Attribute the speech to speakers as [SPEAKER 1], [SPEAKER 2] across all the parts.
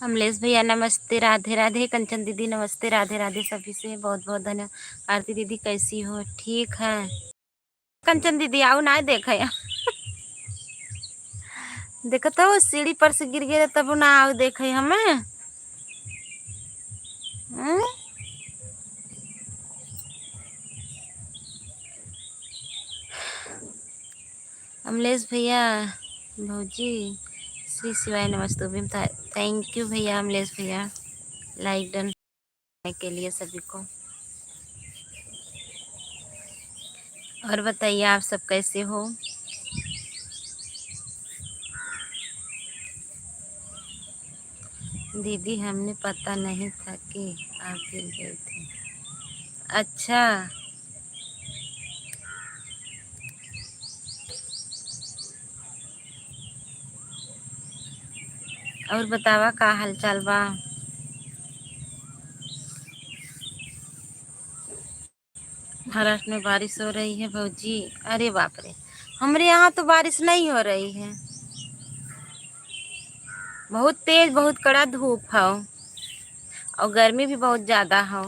[SPEAKER 1] अमलेश भैया नमस्ते, राधे राधे। कंचन दीदी नमस्ते, राधे राधे। सभी से बहुत बहुत धन्यवाद। आरती दीदी कैसी हो? ठीक है। कंचन दीदी आओ ना देखे देखो तो सीढ़ी पर से गिर गए तब ना आओ देखे हमें। अमलेश भैया भौजी श्री शिवाय नमस्ते भी। थैंक यू भैया अमलेश भैया लाइक डन के लिए सभी को। और बताइए आप सब कैसे हो? दीदी हमने पता नहीं था कि आप गिर गए थे। अच्छा और बतावा का हाल चाल बा? महाराष्ट्र में बारिश हो रही है भौजी? अरे बाप रे, हमारे यहाँ तो बारिश नहीं हो रही है। बहुत तेज बहुत कड़ा धूप है और गर्मी भी बहुत ज्यादा है।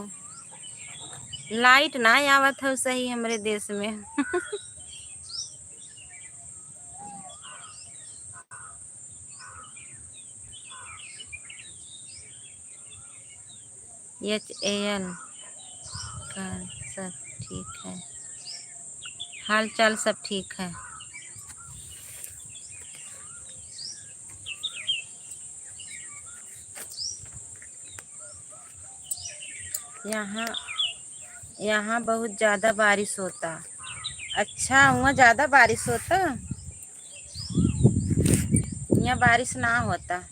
[SPEAKER 1] लाइट ना आवत है सही हमारे देश में। HAL का सब ठीक है, हाल चाल सब ठीक है। यहाँ यहाँ बहुत ज़्यादा बारिश होता। अच्छा वहाँ ज़्यादा बारिश होता, यहाँ बारिश ना होता।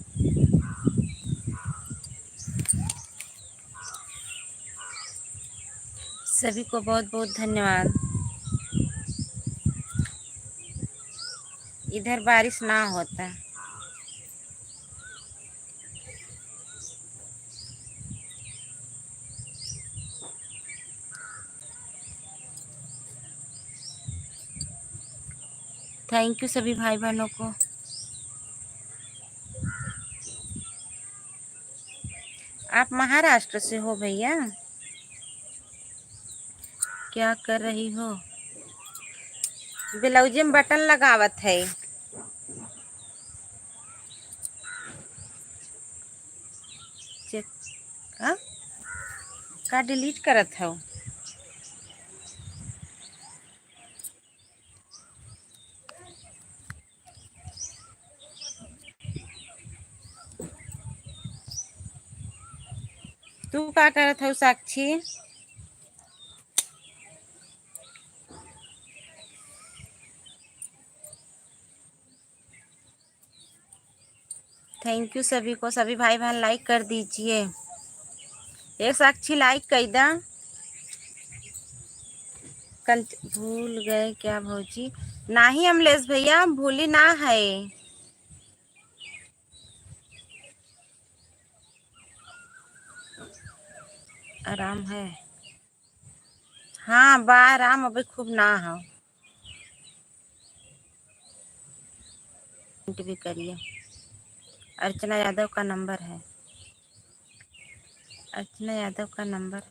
[SPEAKER 1] सभी को बहुत बहुत धन्यवाद। इधर बारिश ना होता। थैंक यू सभी भाई बहनों को। आप महाराष्ट्र से हो भैया? क्या कर रही हो? ब्लाउज में बटन लगावत है। चेक का डिलीट करत हो? तू का करत हो साक्षी? थैंक यू सभी को। सभी भाई बहन लाइक कर दीजिए। एक साक्षी लाइक कर दा। भूल गए क्या भौजी? नहीं अमलेश भैया भूली ना है, आराम है। हाँ बा आराम अभी खूब ना हो। भी करिए। अर्चना यादव का नंबर है। अर्चना यादव का नंबर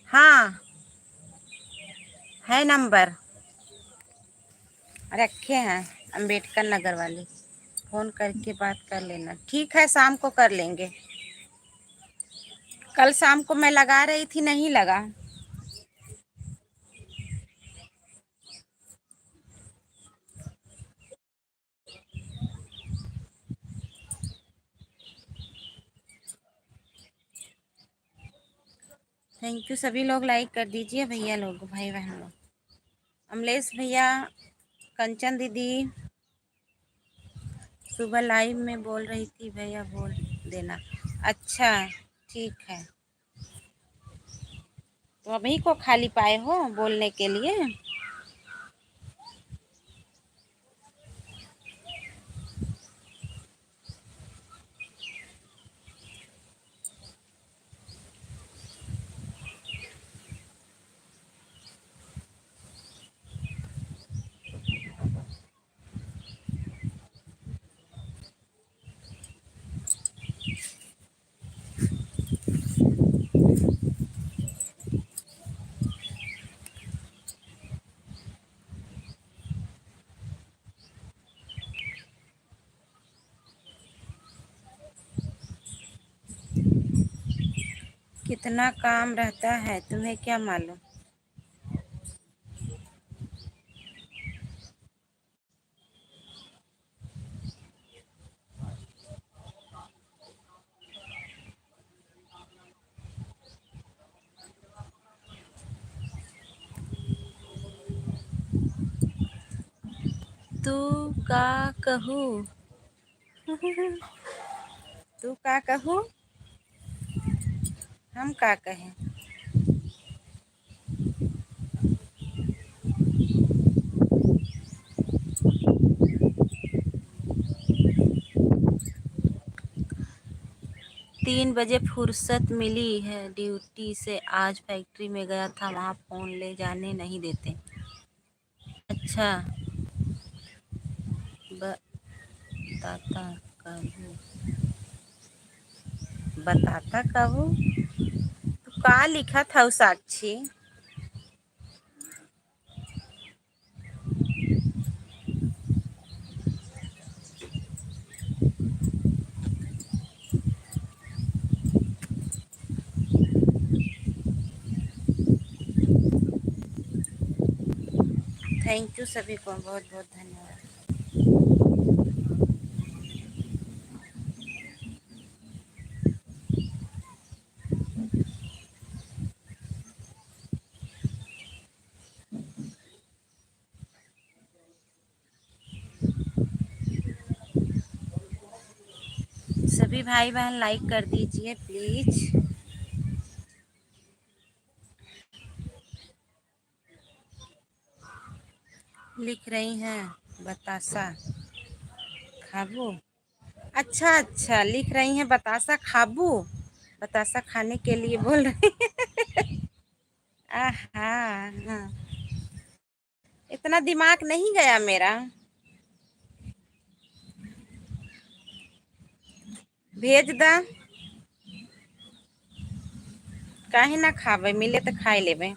[SPEAKER 1] हाँ है, नंबर रखे हैं अंबेडकर नगर वाले। फोन करके बात कर लेना। ठीक है शाम को कर लेंगे। कल शाम को मैं लगा रही थी नहीं लगा। थैंक यू सभी लोग लाइक कर दीजिए भैया लोग, भाई बहन लोग। अमलेश भैया, कंचन दीदी सुबह लाइव में बोल रही थी भैया बोल देना। अच्छा ठीक है। तो अभी को खाली पाए हो बोलने के लिए? कितना काम रहता है तुम्हें क्या मालूम। तू का कहूँ तू का कहूँ हम का कहें। 3 बजे फुर्सत मिली है ड्यूटी से, आज फैक्ट्री में गया था, वहाँ फ़ोन ले जाने नहीं देते। अच्छा, बताता कहूँ, बताता कहूँ। तो का लिखा था साक्षी। थैंक यू सभी को, बहुत बहुत धन्यवाद। सभी भाई बहन लाइक कर दीजिए प्लीज। लिख रही हैं बतासा खाबू। अच्छा अच्छा, लिख रही हैं बतासा खाबू, बतासा खाने के लिए बोल रही आहा, हाँ। इतना दिमाग नहीं गया मेरा। भेज दा। काहे ना खावे, मिले तो खाई लेवे।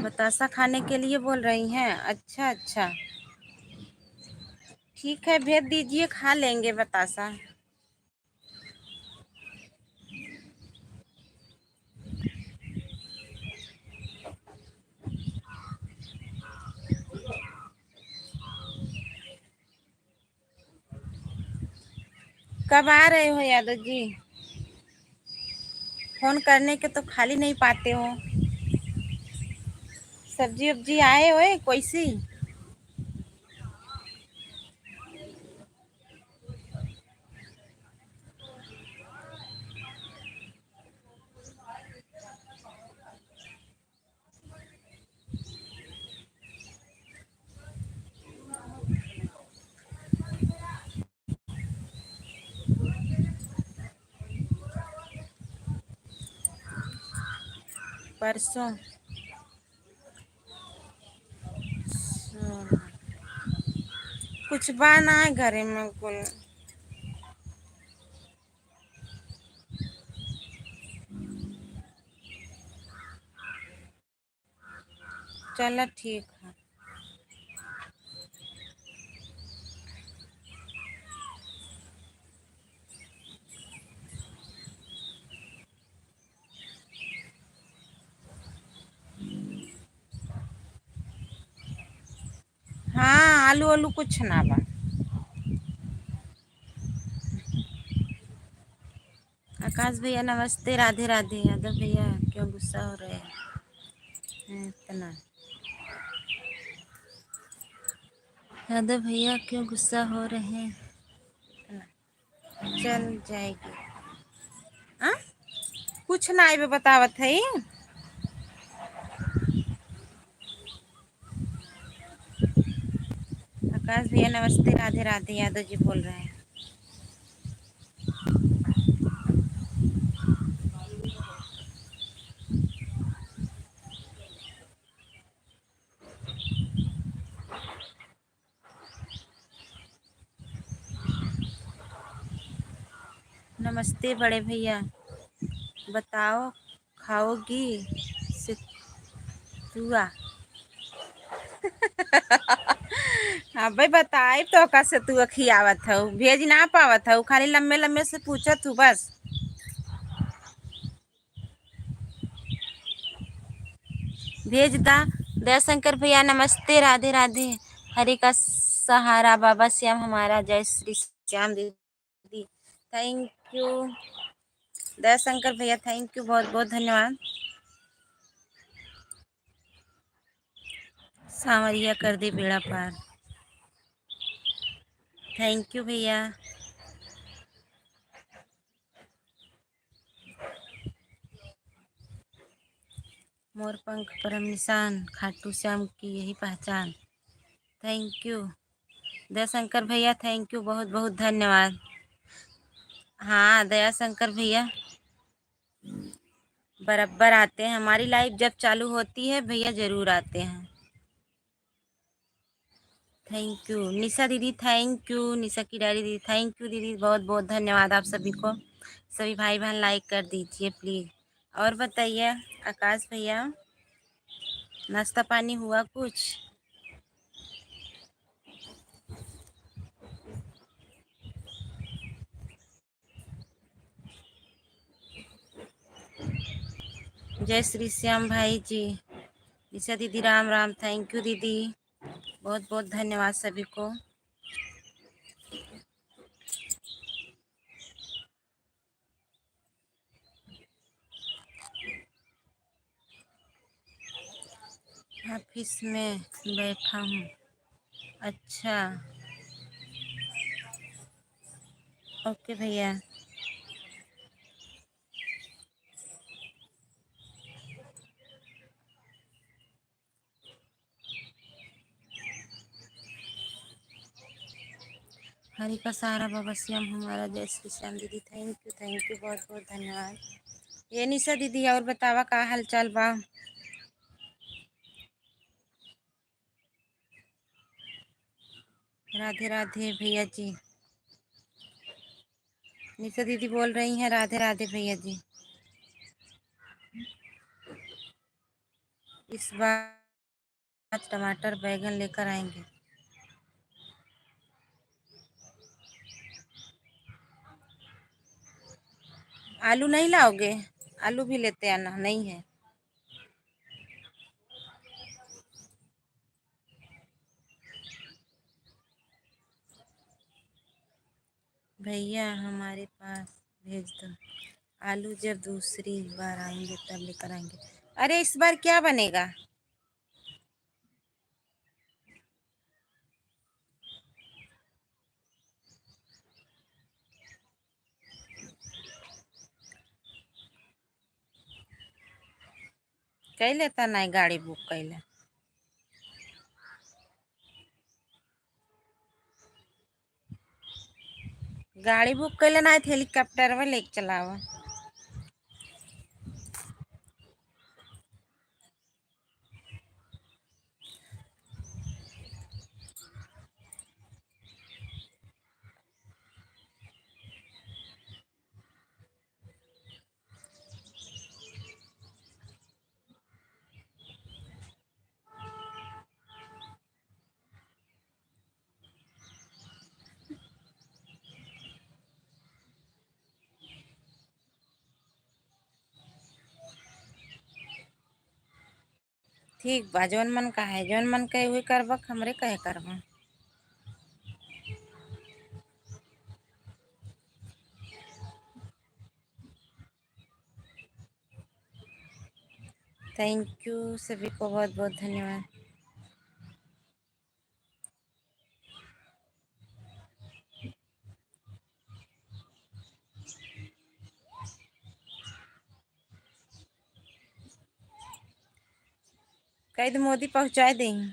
[SPEAKER 1] बतासा खाने के लिए बोल रही हैं। अच्छा अच्छा, ठीक है, भेज दीजिए, खा लेंगे बतासा। कब आ रहे हो यादव जी? फोन करने के तो खाली नहीं पाते हो। सब्जी उब्जी आए हुए कैसी? परसों। कुछ बना है घरे में कुल। चलो ठीक है। हाँ, आलू आलू कुछ ना बा। आकाश भैया नमस्ते, राधे राधे। यादव भैया क्यों गुस्सा हो रहे हैं इतना? यादव भैया क्यों गुस्सा हो रहे हैं इतना? चल जाएगी। हाँ, कुछ ना आए बतावत है। आकाश भैया नमस्ते, राधे राधे। यादव जी बोल रहे हैं। नमस्ते बड़े भैया। बताओ, खाओगी सितुआ? हाँ भाई, बताई तो का सतुआ खियावत हूँ, भेज ना पावत हूँ, खाली लम्बे लम्बे से पूछत हूँ बस। भेज दा। दयाशंकर भैया नमस्ते, राधे राधे। हरे का सहारा बाबा श्याम हमारा, जय श्री श्याम दीदी। थैंक यू दयाशंकर भैया, थैंक यू, बहुत बहुत धन्यवाद। सांवरिया कर दे बेड़ा पार। थैंक यू भैया। मोर पंख परम निशान, खाटू श्याम की यही पहचान। थैंक यू दयाशंकर भैया, थैंक यू, बहुत बहुत धन्यवाद। हाँ दयाशंकर भैया, बराबर आते हैं, हमारी लाइव जब चालू होती है भैया जरूर आते हैं। थैंक यू निशा दीदी, थैंक यू निशा की डायरी दीदी, थैंक यू दीदी, बहुत बहुत धन्यवाद आप सभी को। सभी भाई बहन लाइक कर दीजिए प्लीज़। और बताइए आकाश भैया, नाश्ता पानी हुआ कुछ? जय श्री श्याम भाई जी। निशा दीदी राम राम, थैंक यू दीदी, बहुत बहुत धन्यवाद सभी को। ऑफिस में बैठा हूँ। अच्छा, ओके भैया। हरि का सहारा बाबा श्याम हमारा, जय श्री श्याम दीदी, थैंक यू, बहुत बहुत धन्यवाद। ये निशा दीदी, और बतावा का हाल चाल बा? राधे राधे भैया जी। निशा दीदी बोल रही हैं राधे राधे भैया जी। इस बार टमाटर बैगन लेकर आएंगे। आलू नहीं लाओगे? आलू भी लेते आना, नहीं है? भैया हमारे पास भेज दो, आलू जब दूसरी बार आएंगे तब लेकर आएंगे। अरे इस बार क्या बनेगा? कई लेता नहीं गाड़ी बुक कैले? गाड़ी बुक कैले ना, हेलीकॉप्टर में लेके चलावा। ठीक बा, जौन मन का है, जौन मन का वही करबा, हमरे कहे करबा। थैंक यू सभी को, बहुत बहुत धन्यवाद। कैद मोदी पहुँचा देंगे।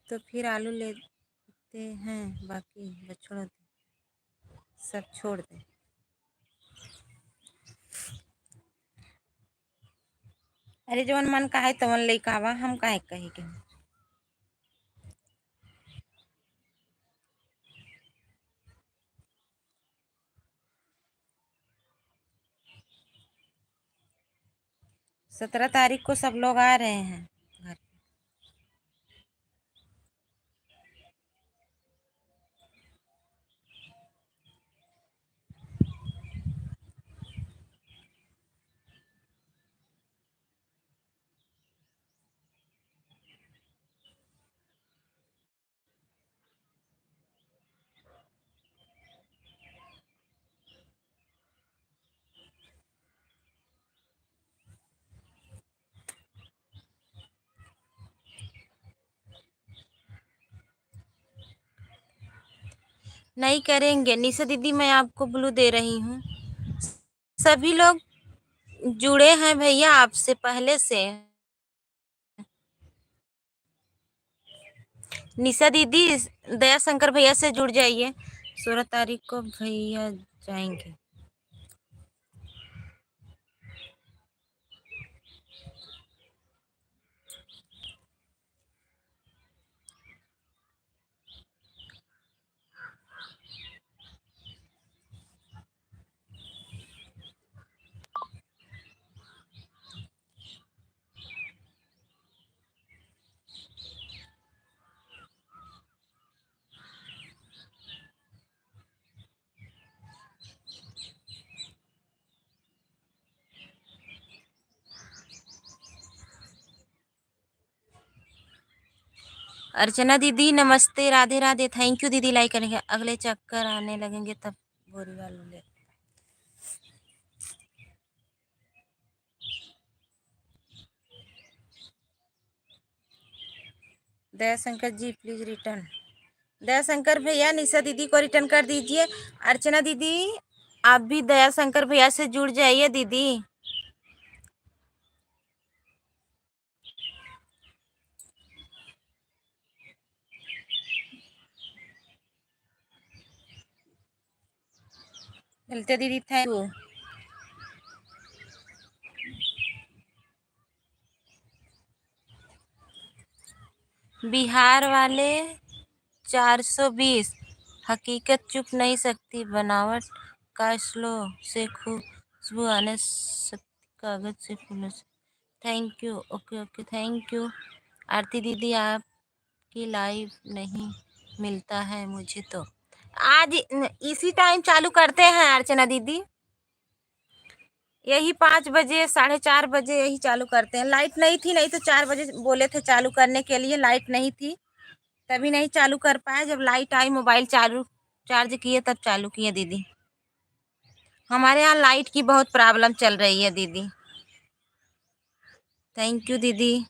[SPEAKER 1] तो फिर आलू लेते हैं, बाकी बछड़ों सब छोड़ दे। अरे जवन मन का है तवन लइका आवा, हम काहे कहे के। 17 तारीख को सब लोग आ रहे हैं घर। नहीं करेंगे निशा दीदी, मैं आपको ब्लू दे रही हूँ। सभी लोग जुड़े हैं भैया आपसे पहले से। निशा दीदी दया शंकर भैया से जुड़ जाइए। 16 तारीख को भैया जाएंगे। अर्चना दीदी नमस्ते, राधे राधे। थैंक यू दीदी, लाइक करेंगे। अगले चक्कर आने लगेंगे तब बोरी वालों ले। दयाशंकर जी प्लीज रिटर्न। दयाशंकर भैया निशा दीदी को रिटर्न कर दीजिए। अर्चना दीदी आप भी दयाशंकर भैया से जुड़ जाइए दीदी। ललिता दीदी थैंक यू। बिहार वाले 420। हकीकत चुप नहीं सकती, बनावट का स्लो से खुशबू आने सकती, कागज से फूलों से। Thank you. Okay okay thank you. Aarti दीदी आपकी लाइव नहीं मिलता है मुझे तो। आज इसी टाइम चालू करते हैं अर्चना दीदी, यही 5 बजे 4:30 बजे यही चालू करते हैं। लाइट नहीं थी, नहीं तो 4 बजे बोले थे चालू करने के लिए, लाइट नहीं थी तभी नहीं चालू कर पाए। जब लाइट आई मोबाइल चालू चार्ज किए तब चालू किए दीदी। हमारे यहाँ लाइट की बहुत प्रॉब्लम चल रही है दीदी। थैंक यू दीदी।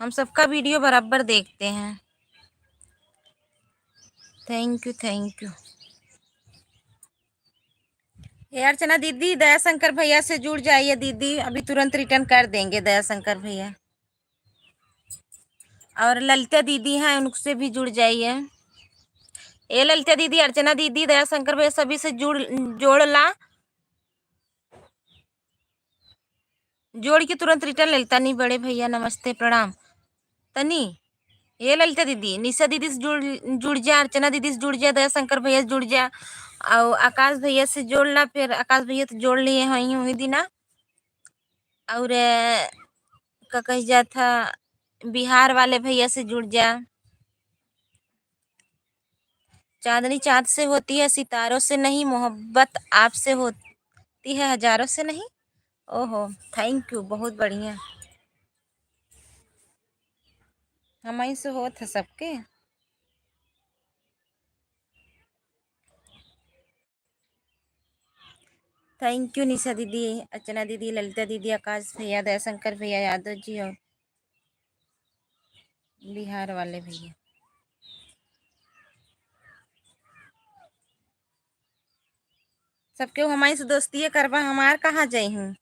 [SPEAKER 1] हम सबका वीडियो बराबर देखते हैं। Thank you thank you. ये अर्चना दीदी दयाशंकर भैया से जुड़ जाइए दीदी, अभी तुरंत रिटर्न कर देंगे दयाशंकर भैया। और ललिता दीदी हैं उनसे भी जुड़ जाइए। ये ललिता दीदी अर्चना दीदी दयाशंकर भैया सभी से जोड़ जोड़ के तुरंत रिटर्न। ललिता नहीं बड़े भैया नमस्ते प्रणाम। तनी ये ललिता दीदी निशा दीदी से जुड़ जा, अर्चना दीदी से जुड़ जा, दयाशंकर भैया से जुड़ जा, और आकाश भैया से जोड़ना। फिर आकाश भैया तो जोड़ लिए हैं हुई दीना। और का कह जा था बिहार वाले भैया से जुड़ जा। चांदनी चाँद से होती है सितारों से नहीं, मोहब्बत आपसे होती है हजारों से नहीं। ओहो थैंक यू, बहुत बढ़िया। हमारी से होत है सबके। थैंक यू निशा दीदी, अर्चना दीदी, ललिता दीदी, आकाश भैया, दयाशंकर भैया, यादव जी और बिहार वाले भैया। सबके हमारी से दोस्ती करवा, हमार कहाँ जाइ हूँ।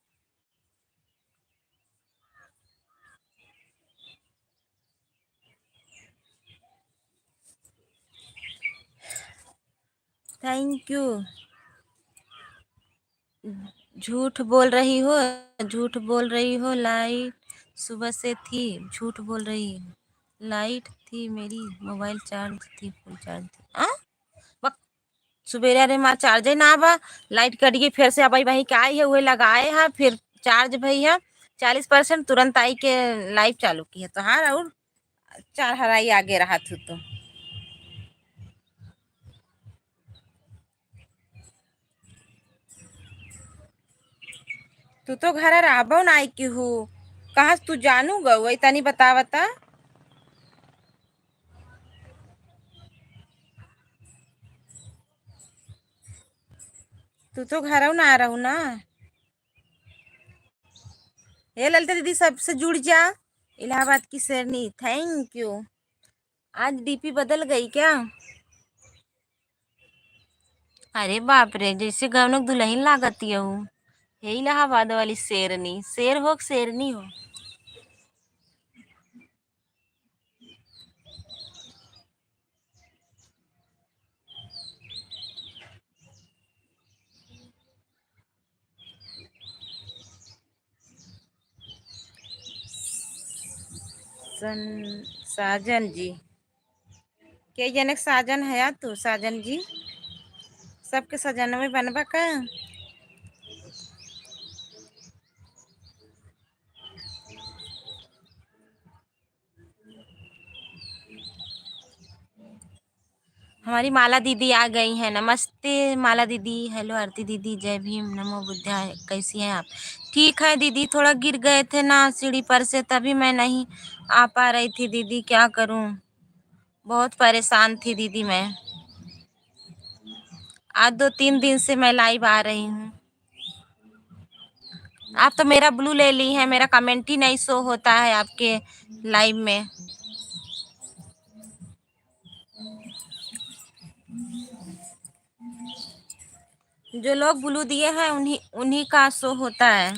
[SPEAKER 1] Thank you. झूठ बोल रही हो, झूठ बोल रही हो। लाइट सुबह से थी, झूठ बोल रही हो। लाइट थी, मेरी मोबाइल चार्ज थी, फुल चार्ज थी। बक सुबेरे अरे माँ चार्ज ना बा, लाइट कट गई फिर से। अब भाई क्या आई है वही लगाए है, फिर चार्ज भई है 40%, तुरंत आई के लाइव चालू की है। तो हाँ, और चार हराई आगे रहा तू तो घर आबो ना आई की हूँ। कहाँ से तू जानू गई तनी बतावता। तू तो घर ना आ रहू ना। हे ललिता दीदी सबसे जुड़ जा। इलाहाबाद की शेरनी थैंक यू। आज डीपी बदल गई क्या? अरे बाप रे, जैसे गवनक दुल्हन लागती है। हे इलाहाबाद वाली शेरनी, शेर हो कि शेरनी हो। सन साजन जी के जनक साजन है तू साजन जी। सबके सजन में बनबा का। हमारी माला दीदी आ गई हैं। नमस्ते माला दीदी। हेलो आरती दीदी, जय भीम, नमो बुद्धाय। कैसी हैं आप? ठीक है दीदी, थोड़ा गिर गए थे ना सीढ़ी पर से, तभी मैं नहीं आ पा रही थी दीदी, क्या करूं। बहुत परेशान थी दीदी मैं। आज 2-3 दिन से मैं लाइव आ रही हूँ। आप तो मेरा ब्लू ले ली है, मेरा कमेंट ही नहीं शो होता है आपके लाइव में। जो लोग ब्लू दिए हैं उन्हीं उन्हीं का शो होता है।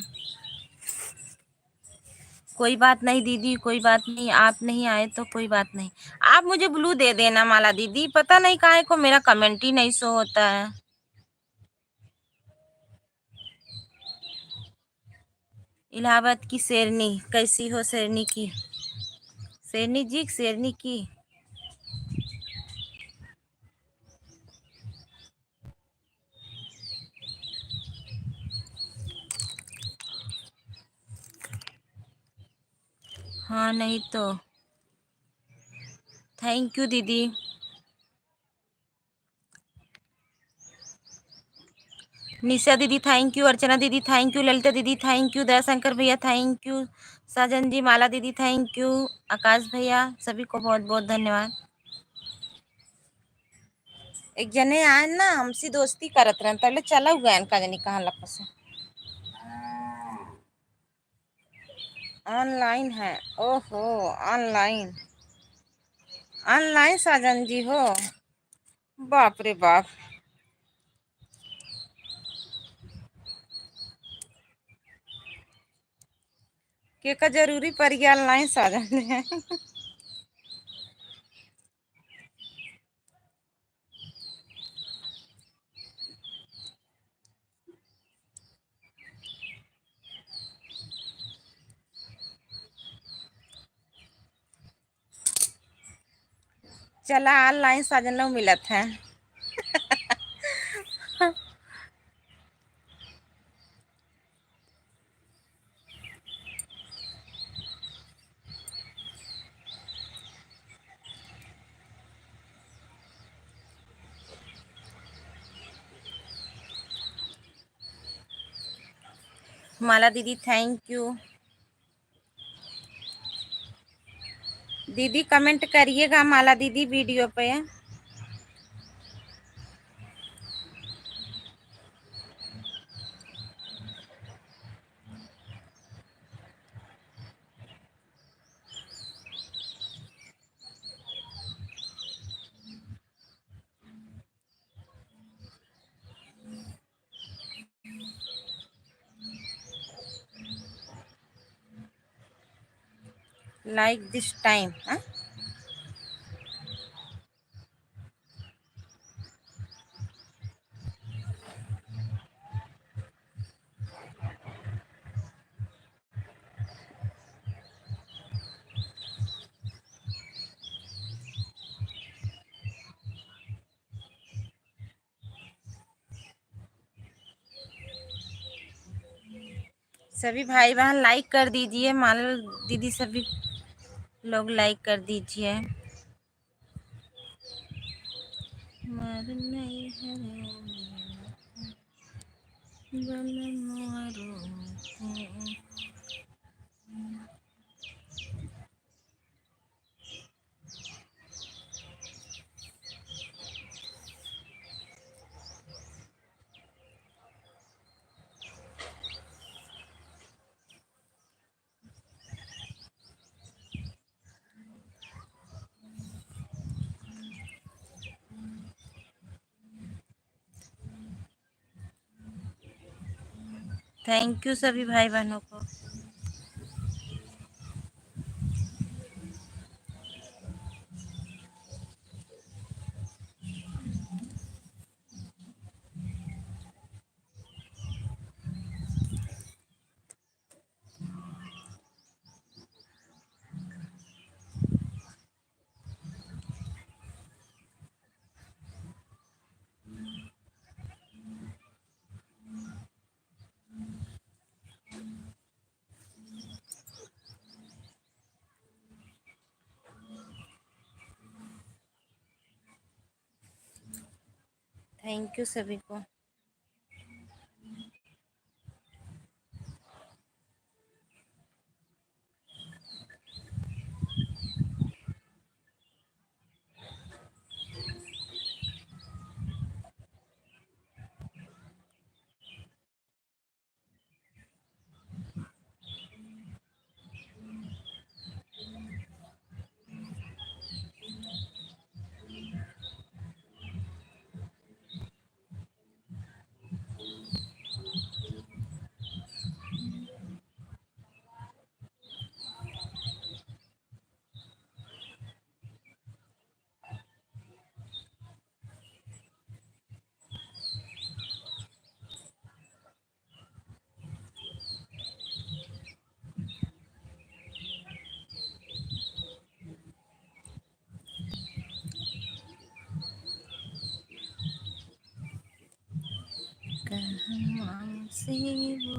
[SPEAKER 1] कोई बात नहीं दीदी, कोई बात नहीं, आप नहीं आए तो कोई बात नहीं। आप मुझे ब्लू दे देना माला दीदी, पता नहीं काहे को मेरा कमेंट ही नहीं शो होता है। इलाहाबाद की शेरनी कैसी हो शेरनी की? शेरनी जी शेरनी की। हाँ नहीं तो। थैंक यू दीदी। निशा दीदी थैंक यू, अर्चना दीदी थैंक यू, ललिता दीदी थैंक यू, दयाशंकर भैया थैंक यू, साजन जी, माला दीदी थैंक यू, आकाश भैया, सभी को बहुत बहुत धन्यवाद। एक जने आए ना हमसे दोस्ती करत रहन, तले चला गए का जनी कहाँ लपस से। ऑनलाइन है। ओहो, ऑनलाइन। ऑनलाइन साजन जी हो। बाप रे बाप। के का जरूरी पड़ गया ऑनलाइन साजन है। चला ऑनलाइन साजन मिलत है। माला दीदी थैंक यू। दीदी कमेंट करिएगा माला दीदी वीडियो पे। Like this time. सभी भाई बहन लाइक कर दीजिए, माला दीदी सभी लोग लाइक कर दीजिए। मर नहीं है थैंक यू सभी भाई बहनों को। थैंक यू सभी को। से वो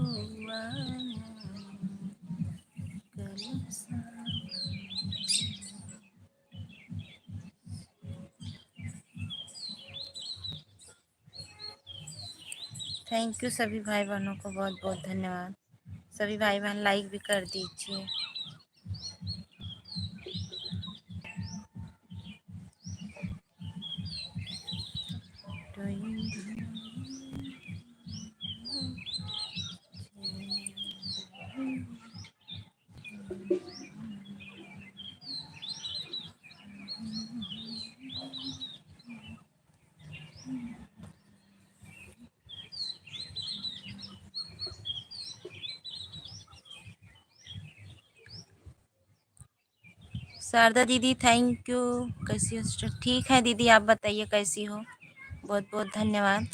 [SPEAKER 1] थैंक यू सभी भाई बहनों को, बहुत बहुत धन्यवाद। सभी भाई बहन लाइक भी कर दीजिए। शारदा दीदी थैंक यू। कैसी हो सिस्टर? ठीक है दीदी, आप बताइए कैसी हो? बहुत बहुत धन्यवाद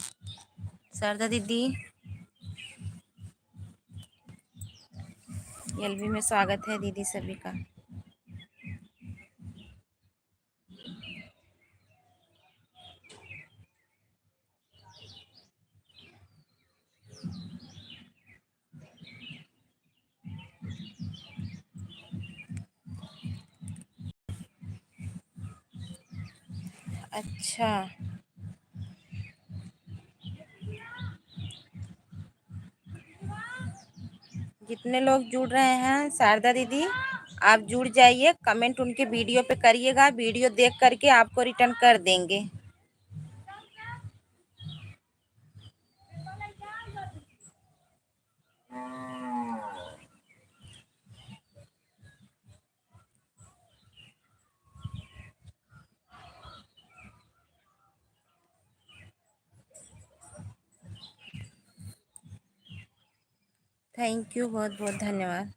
[SPEAKER 1] शारदा दीदी। एलबी में स्वागत है दीदी सभी का। अच्छा, जितने लोग जुड़ रहे हैं शारदा दीदी, आप जुड़ जाइए, कमेंट उनके वीडियो पे करिएगा, वीडियो देख करके आपको रिटर्न कर देंगे। थैंक यू, बहुत बहुत धन्यवाद।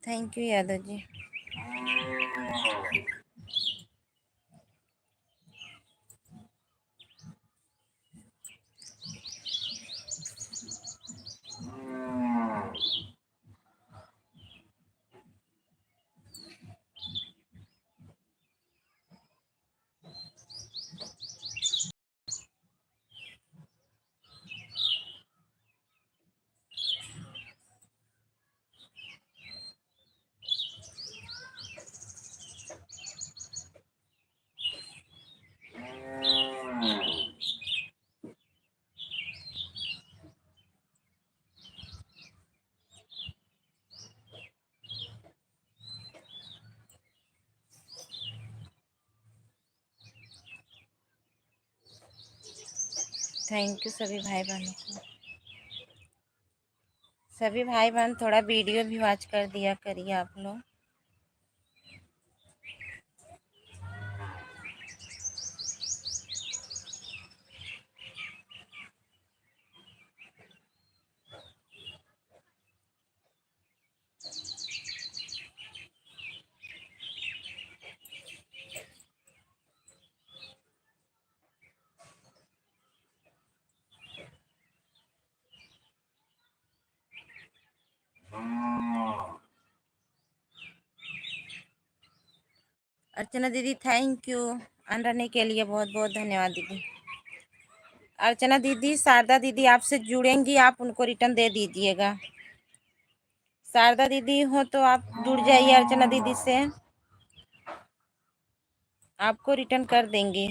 [SPEAKER 1] Thank you Yadav ji. Thank you सभी भाई बहनों को। सभी भाई बहन थोड़ा वीडियो भी वॉच कर दिया करिए आप लोग। अर्चना दीदी थैंक यू ऑन रहने के लिए, बहुत बहुत धन्यवाद दीदी। अर्चना दीदी शारदा दीदी आपसे जुड़ेंगी, आप उनको रिटर्न दे दीजिएगा। शारदा दीदी हो तो आप जुड़ जाइए अर्चना दीदी से, आपको रिटर्न कर देंगे।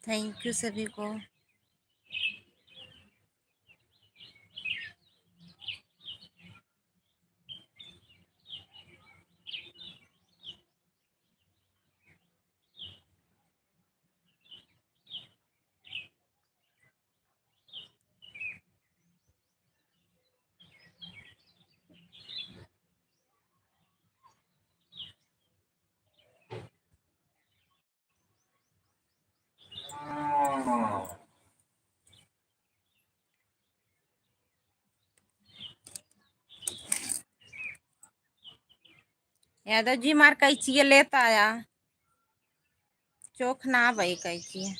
[SPEAKER 1] थैंक यू सभी को। यादव जी मार कैचिए लेता आया, चोख ना भाई कैचिए।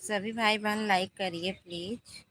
[SPEAKER 1] सभी भाई बहन लाइक करिए प्लीज।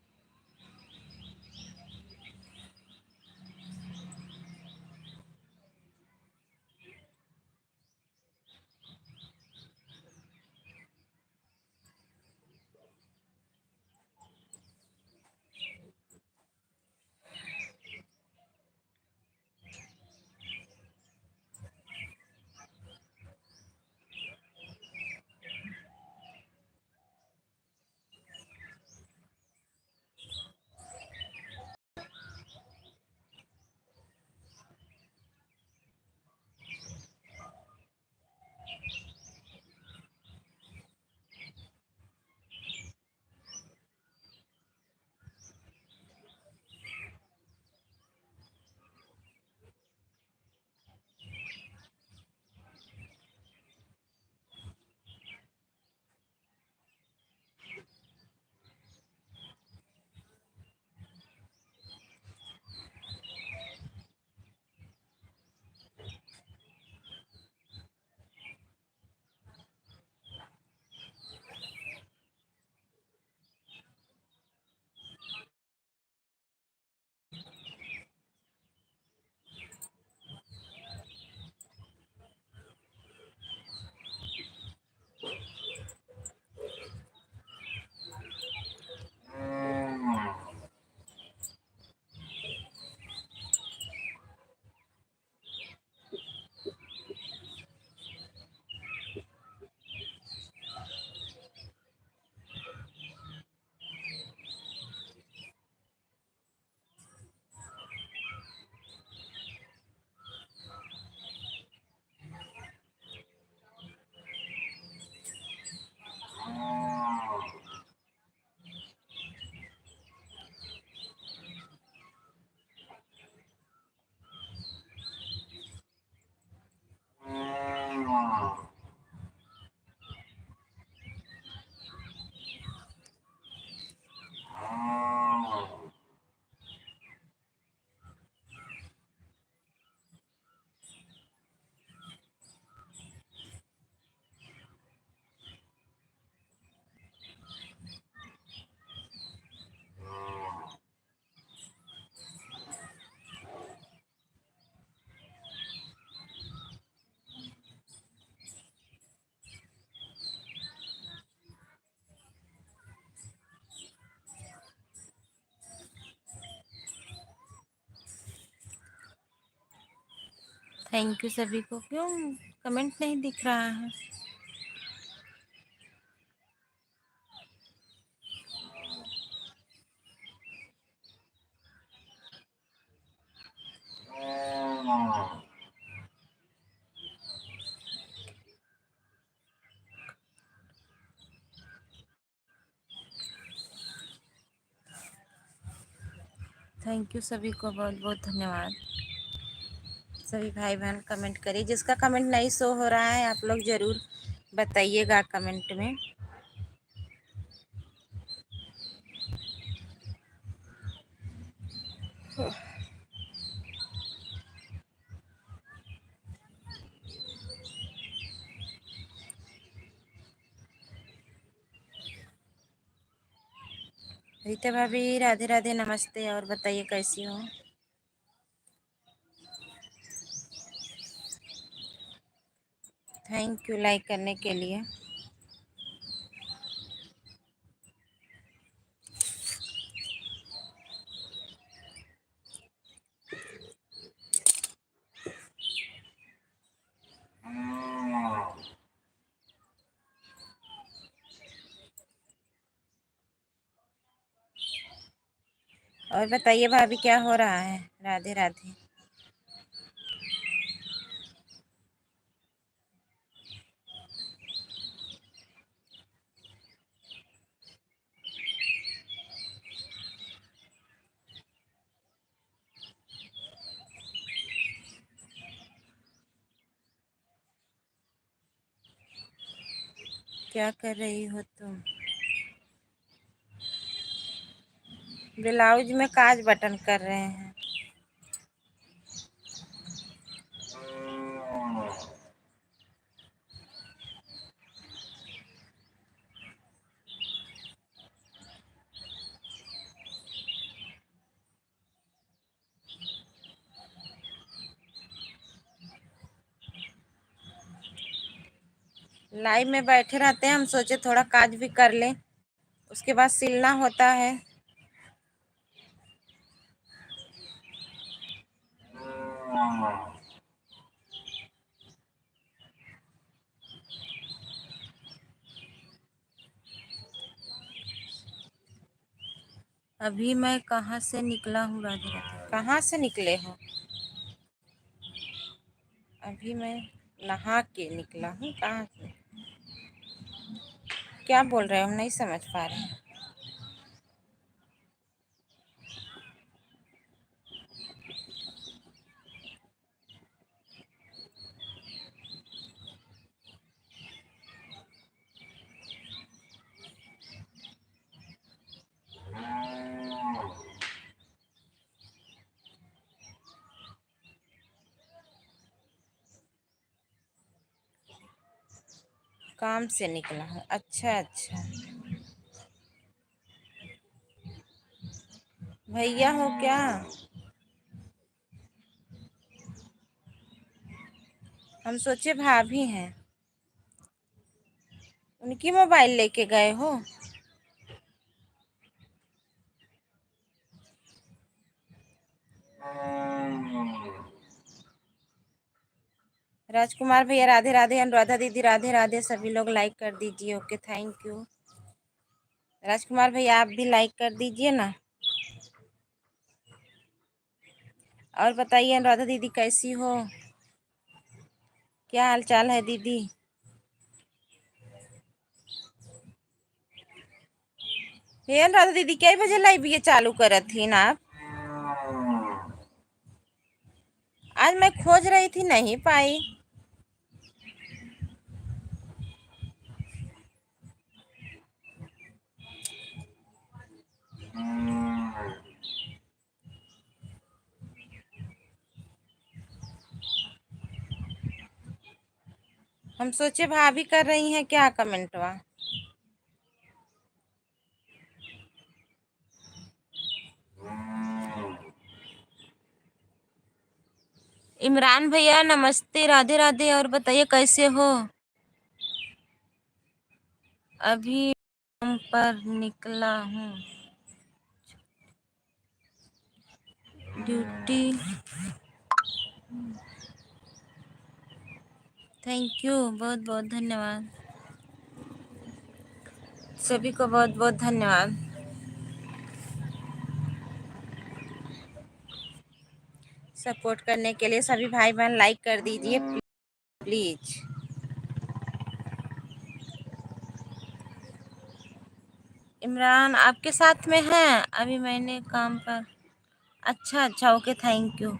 [SPEAKER 1] थैंक यू सभी को। क्यों कमेंट नहीं दिख रहा है? थैंक यू सभी को, बहुत बहुत धन्यवाद। सभी भाई बहन कमेंट करिए। जिसका कमेंट नहीं शो हो रहा है आप लोग ज़रूर बताइएगा कमेंट में। रीता भाभी राधे राधे, नमस्ते। और बताइए कैसी हो? थैंक यू लाइक करने के लिए। और बताइए भाभी क्या हो रहा है? राधे राधे। क्या कर रही हो तुम? ब्लाउज में काज बटन कर रहे हैं। लाइव में बैठे रहते हैं, हम सोचे थोड़ा काज भी कर लें, उसके बाद सिलना होता है। अभी मैं कहाँ से निकला हूँ राधे राधे? कहाँ से निकले हो? अभी मैं नहा के निकला हूँ। कहाँ से? क्या बोल रहे हो? हम नहीं समझ पा रहे हैं। काम से निकला हूँ। अच्छा अच्छा, भैया हो क्या? हम सोचे भाभी हैं। उनकी मोबाइल लेके गए हो? राजकुमार भैया राधे राधे, अनुराधा दीदी राधे राधे। सभी लोग लाइक कर दीजिए। Okay, thank you. राजकुमार भैया आप भी लाइक कर दीजिए ना। और बताइए अनुराधा दीदी कैसी हो? क्या हाल चाल है दीदी? हे अनुराधा दीदी, कई बजे लाइव ये चालू करत थी ना आप? आज मैं खोज रही थी, नहीं पाई। हम सोचे भाभी कर रही हैं क्या कमेंटवा। इमरान भैया नमस्ते, राधे राधे। और बताइए कैसे हो? अभी काम पर निकला हूँ, ड्यूटी। थैंक यू, बहुत बहुत धन्यवाद। सभी को बहुत बहुत धन्यवाद। सपोर्ट करने के लिए सभी भाई बहन लाइक कर दीजिए प्लीज। इमरान आपके साथ में है? अभी मैंने काम पर। अच्छा अच्छा, okay, thank you.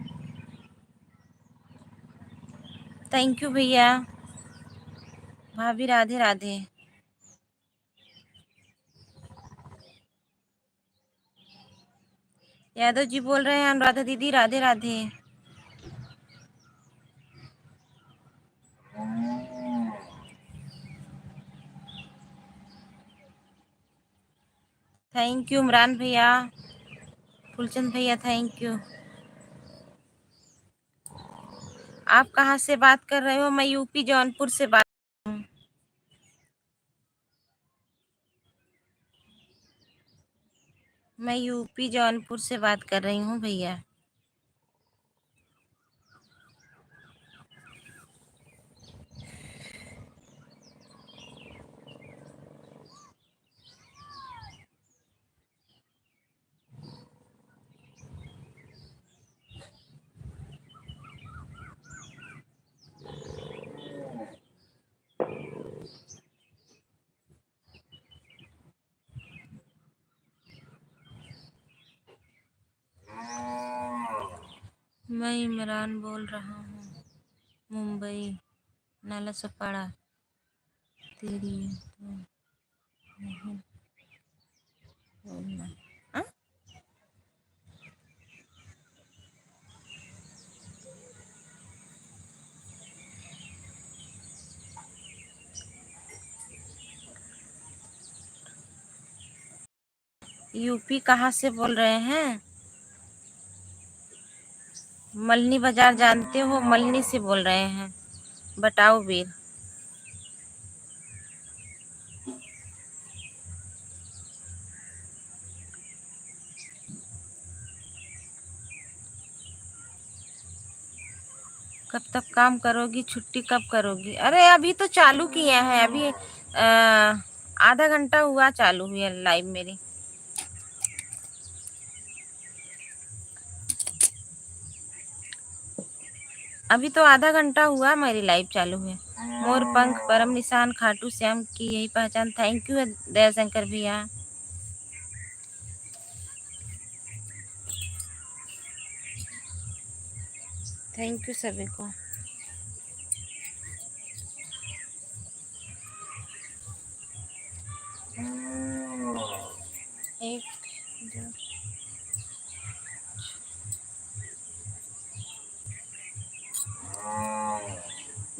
[SPEAKER 1] Thank you भैया। भाभी राधे राधे। यादव जी बोल रहे हैं अनुराधा दीदी राधे राधे। थैंक यू इमरान भैया, फुलचंद भैया, थैंक यू। आप कहाँ से बात कर रहे हो? मैं यूपी जौनपुर से बात कर रही हूँ। मैं यूपी जौनपुर से बात कर रही हूँ भैया। मैं इमरान बोल रहा हूँ, मुंबई नालासोपारा। तेरी तो नहीं बोलना। हाँ? यूपी कहाँ से बोल रहे हैं? मल्हनी बाजार जानते हो? मल्हनी से बोल रहे हैं, बटाऊ बीर। कब तक काम करोगी, छुट्टी कब करोगी? अरे अभी तो चालू किया है, अभी आधा घंटा हुआ चालू हुई है लाइव मेरी। अभी तो आधा घंटा हुआ मेरी लाइव चालू हुए। मोर पंख परम निशान खाटू श्याम की यही पहचान। थैंक यू दयाशंकर भैया। थैंक यू सभी को। एक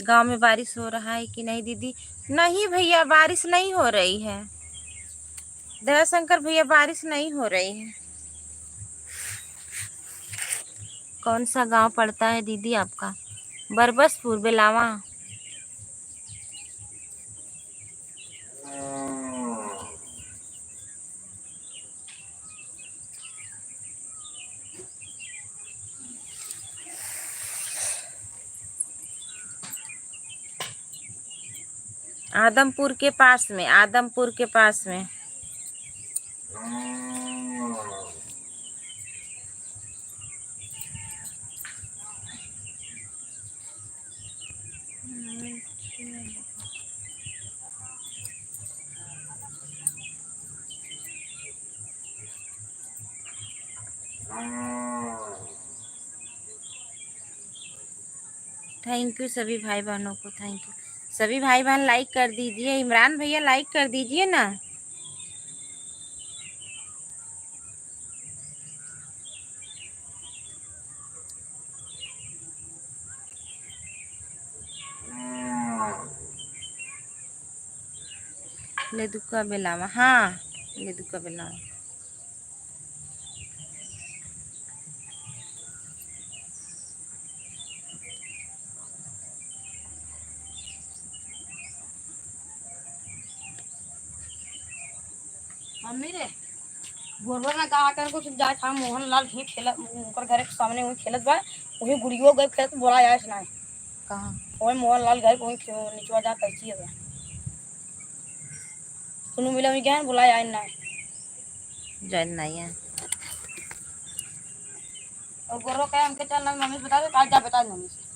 [SPEAKER 1] गांव में बारिश हो रहा है कि नहीं दीदी? नहीं भैया, बारिश नहीं हो रही है। दयाशंकर भैया, बारिश नहीं हो रही है। कौन सा गांव पड़ता है दीदी आपका? बरबसपुर, बेलावा। आदमपुर के पास में, आदमपुर के पास में। थैंक यू सभी भाई बहनों को, थैंक यू सभी भाई बहन। लाइक कर दीजिए। इमरान भैया लाइक कर दीजिए ना। लेदुका बेलावा, हाँ लेदुका बेलावा।
[SPEAKER 2] मम्मी रे गोरबर ना कहा कर कुछ जाए था मोहनलाल ही खेला ओकर घर के सामने वही खेलत बा। वही गुड़ियो गए खेलत बोला जाए ना
[SPEAKER 1] कहाँ?
[SPEAKER 2] वही मोहनलाल घर वही नीचवा जा कैसी है सुनो मिला वही क्या बोला जाए ना
[SPEAKER 1] जैन नहीं है।
[SPEAKER 2] और गोरबर कहे हमके चलना मम्मी से बता दे आज जा बता दे मम्मी से।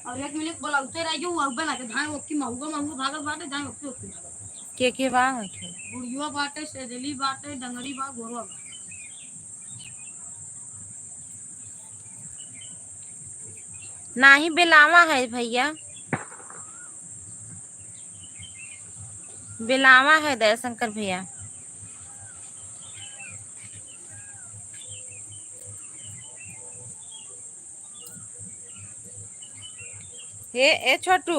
[SPEAKER 2] और एक मिनट बोला उते रह जो अब बना के धान ओकी महुआ महुआ भागत बाटे धान ओकी ओकी
[SPEAKER 1] के बा खेल?
[SPEAKER 2] गुड़ियो बाटे सेजली बाटे डंगरी बा गोरवा बा।
[SPEAKER 1] ना ही बेलावा है भैया, बेलावा है दयाशंकर भैया। ए छोटू,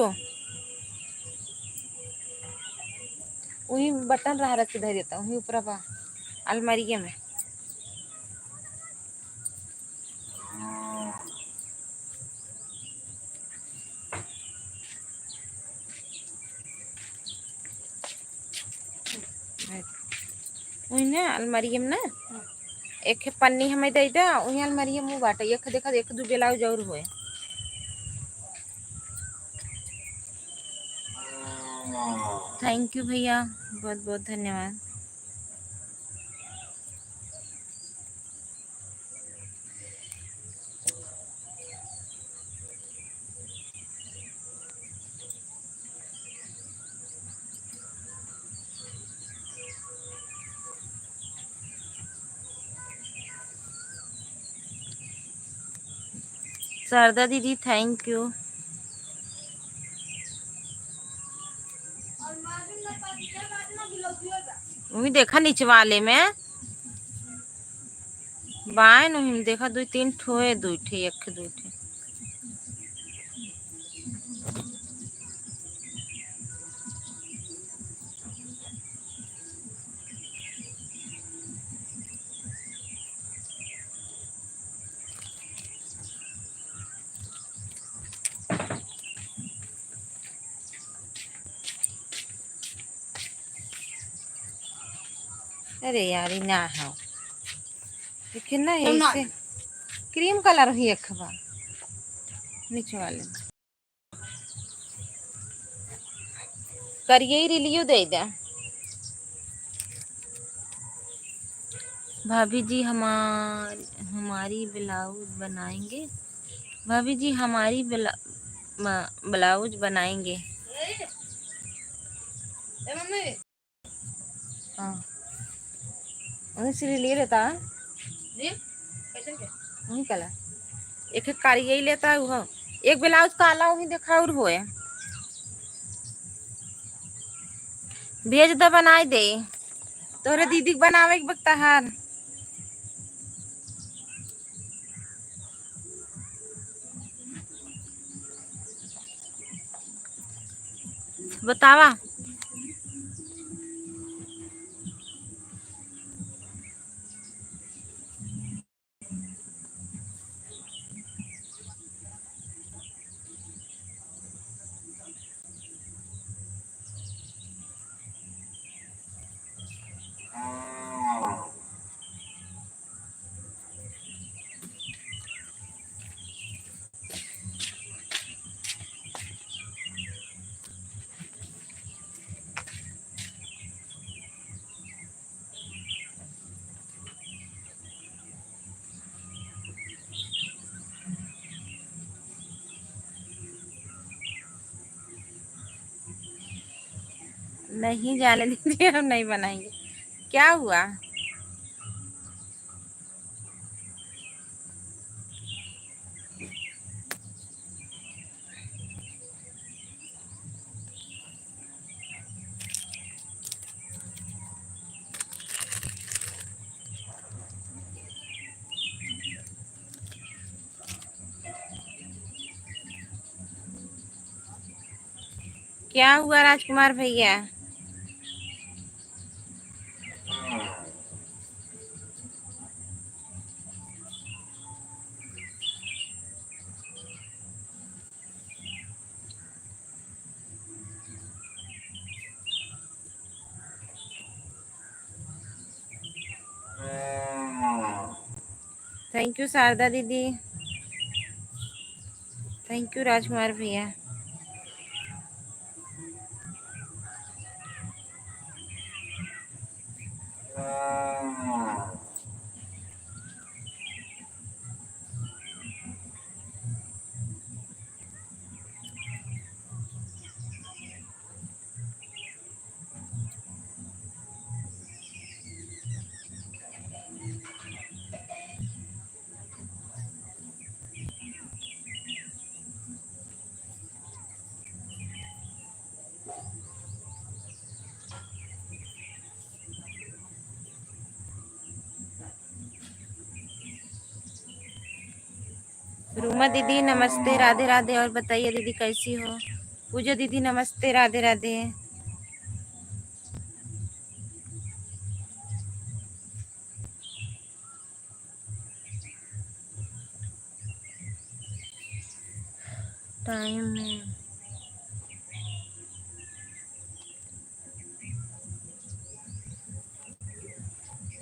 [SPEAKER 1] वही बटन रहा रख धर देता वही ऊपर बा अलमारी में। वही ना अलमारी में ना एक पन्नी हमें दे दे, वही अलमारी में बाटे एक देखा एक दो बेलाव जरूर होए। थैंक यू भैया, बहुत बहुत धन्यवाद। शारदा दीदी थैंक यू। वही देखा नीचे वाले में बाय नहीं देखा दो तीन ठोए दो ठे एक दो ठे। अरे यार ना है देखिए ना
[SPEAKER 2] I'm not.
[SPEAKER 1] ऐसे क्रीम कलर ही अखबा नीचे वाले करिए ही रिलीव दे दे। भाभी जी हमारी ब्लाउज बनाएंगे। भाभी जी हमारी ब्लाउज बनाएंगे।
[SPEAKER 2] ए मम्मी
[SPEAKER 1] हाँ ले लेता
[SPEAKER 2] जी कैसे के
[SPEAKER 1] वही कलर एक एक कारी यही लेता है वो एक ब्लाउज काला वही देखा और होए भेज द बनाई दे तोरे दीदी के बनावे के बकता हार बतावा। नहीं जाने दीजिए हम नहीं बनाएंगे। क्या हुआ? क्या हुआ राजकुमार भैया? थैंक यू शारदा दीदी। थैंक यू राजकुमार भैया। रूमा दीदी नमस्ते राधे राधे। और बताइए दीदी कैसी हो? पूजा दीदी नमस्ते राधे राधे। टाइम में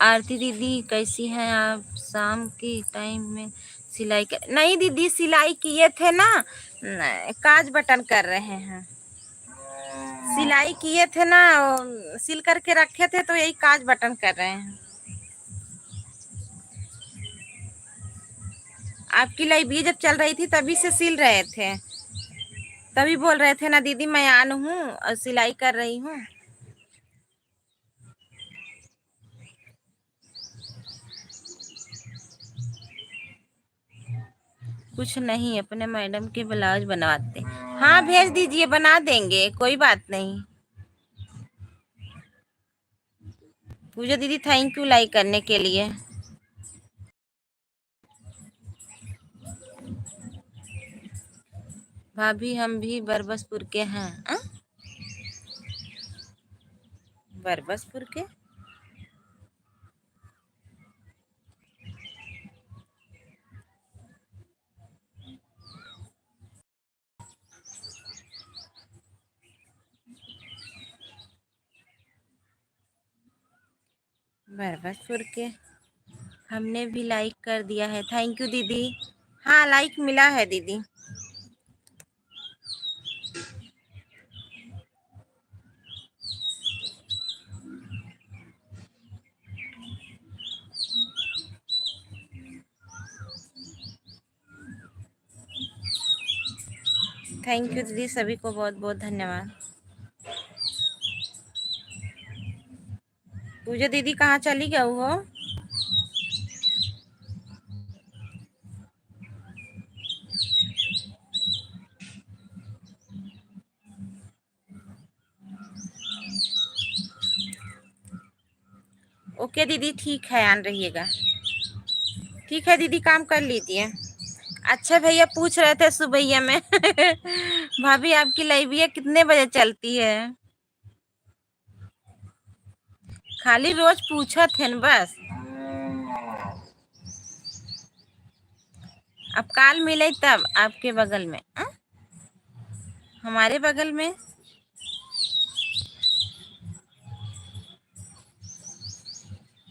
[SPEAKER 1] आरती दीदी कैसी हैं आप? शाम के टाइम में सिलाई कर नहीं दीदी सिलाई किए थे ना काज बटन कर रहे हैं। सिलाई किए थे ना सिल करके रखे थे तो यही काज बटन कर रहे हैं। आपकी लाइब्रेरी जब चल रही थी तभी से सिल रहे थे तभी बोल रहे थे ना दीदी मैं आन हूँ और सिलाई कर रही हूँ। कुछ नहीं अपने मैडम के ब्लाउज बनवाते। हाँ भेज दीजिए बना देंगे कोई बात नहीं। पूजा दीदी थैंक यू लाइक करने के लिए। भाभी हम भी बरबसपुर के हैं। बरबसपुर के बरबसपुर के हमने भी लाइक कर दिया है। थैंक यू दीदी। हाँ, लाइक मिला है दीदी। थैंक यू दीदी, सभी को बहुत बहुत धन्यवाद। पूजा दीदी कहाँ चली गई हो? ओके दीदी, ठीक है, आन रहिएगा। ठीक है दीदी, काम कर लीजिए। अच्छा भैया पूछ रहे थे सुबैया में भाभी आपकी लाइब्रेरी कितने बजे चलती है? खाली रोज पूछा थे न बस। अब काल मिले तब आपके बगल में हमारे बगल में।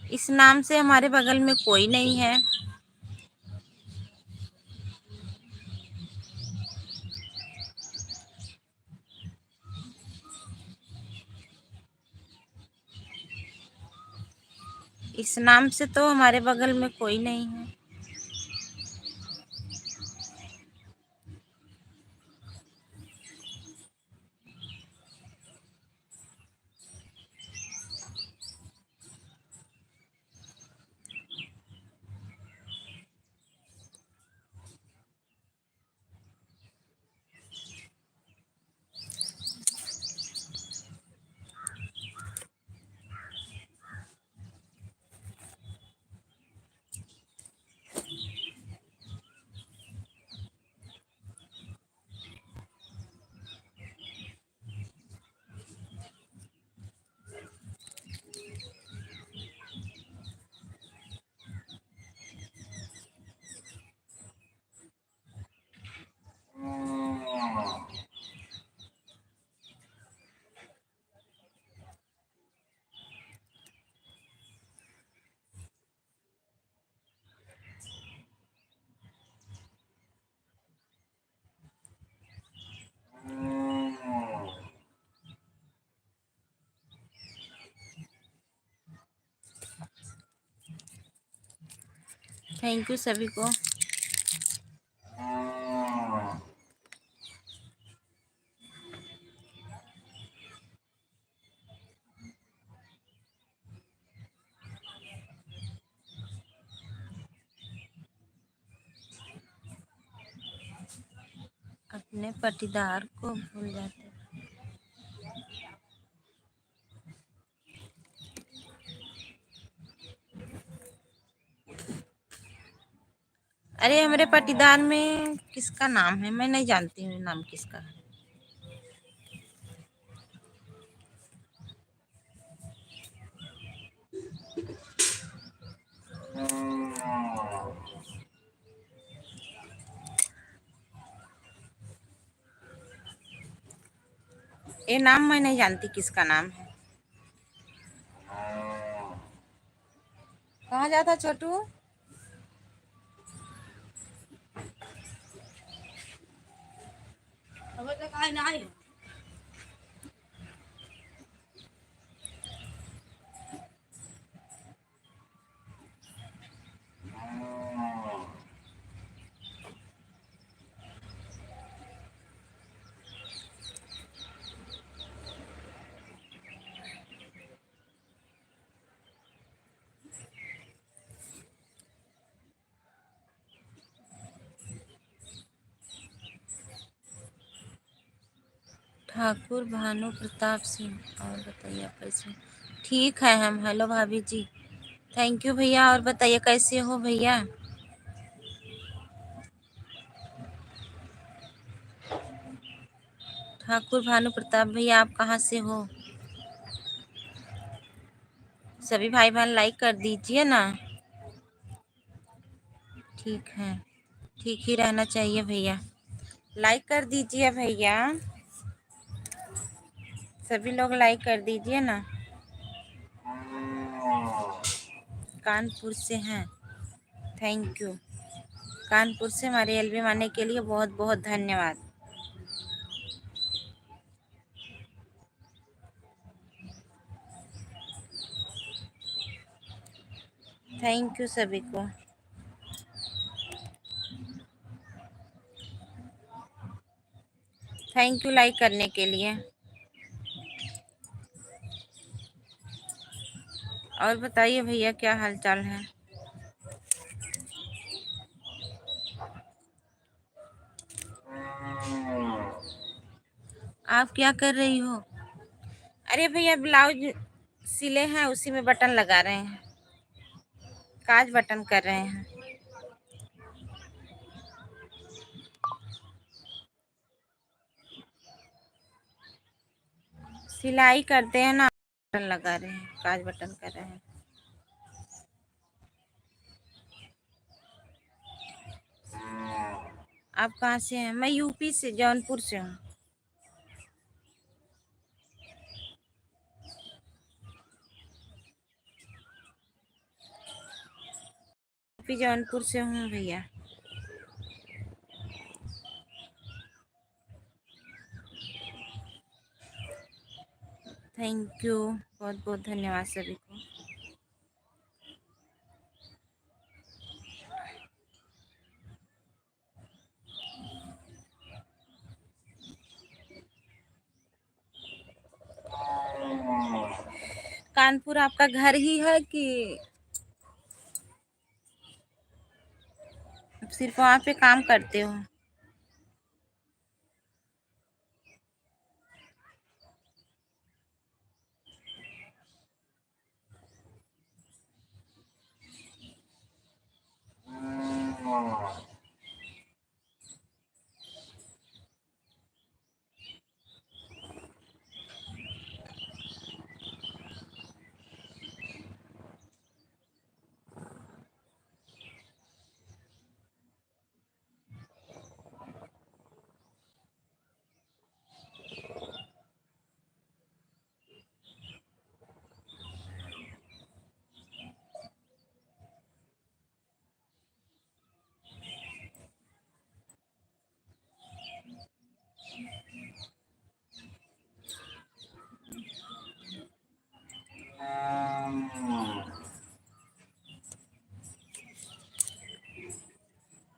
[SPEAKER 1] इस नाम से हमारे बगल में कोई नहीं है। इस नाम से तो हमारे बगल में कोई नहीं है। थैंक यू सभी को। अपने पटीदार को भूल जाते। अरे हमारे पटीदार में किसका नाम है? मैं नहीं जानती हूँ नाम किसका है। ये नाम मैं नहीं जानती किसका नाम है। कहाँ जाता छोटू?
[SPEAKER 2] अब तक आए ना आए।
[SPEAKER 1] ठाकुर भानु प्रताप सिंह। और बताइए आप कैसे? ठीक है हम। हेलो भाभी जी। थैंक यू भैया। और बताइए कैसे हो भैया? ठाकुर भानु प्रताप भैया, आप कहाँ से हो? सभी भाई बहन लाइक कर दीजिए ना। ठीक है, ठीक ही रहना चाहिए भैया। लाइक कर दीजिए भैया, सभी लोग लाइक कर दीजिए ना। कानपुर से हैं। Thank you. कानपुर से हमारे एल्बम आने के लिए बहुत बहुत धन्यवाद। थैंक यू सभी को। थैंक यू लाइक करने के लिए। और बताइए भैया क्या हाल चाल है। आप क्या कर रही हो। अरे भैया ब्लाउज सिले हैं, उसी में बटन लगा रहे हैं, काज बटन कर रहे हैं। सिलाई करते हैं ना, बटन लगा रहे हैं, काज बटन कर रहे हैं। आप कहाँ से हैं। मैं यूपी से, जौनपुर से हूँ। यूपी जौनपुर से हूँ भैया। थैंक यू, बहुत बहुत धन्यवाद सभी को। कानपुर आपका घर ही है कि सिर्फ वहाँ पे काम करते हो।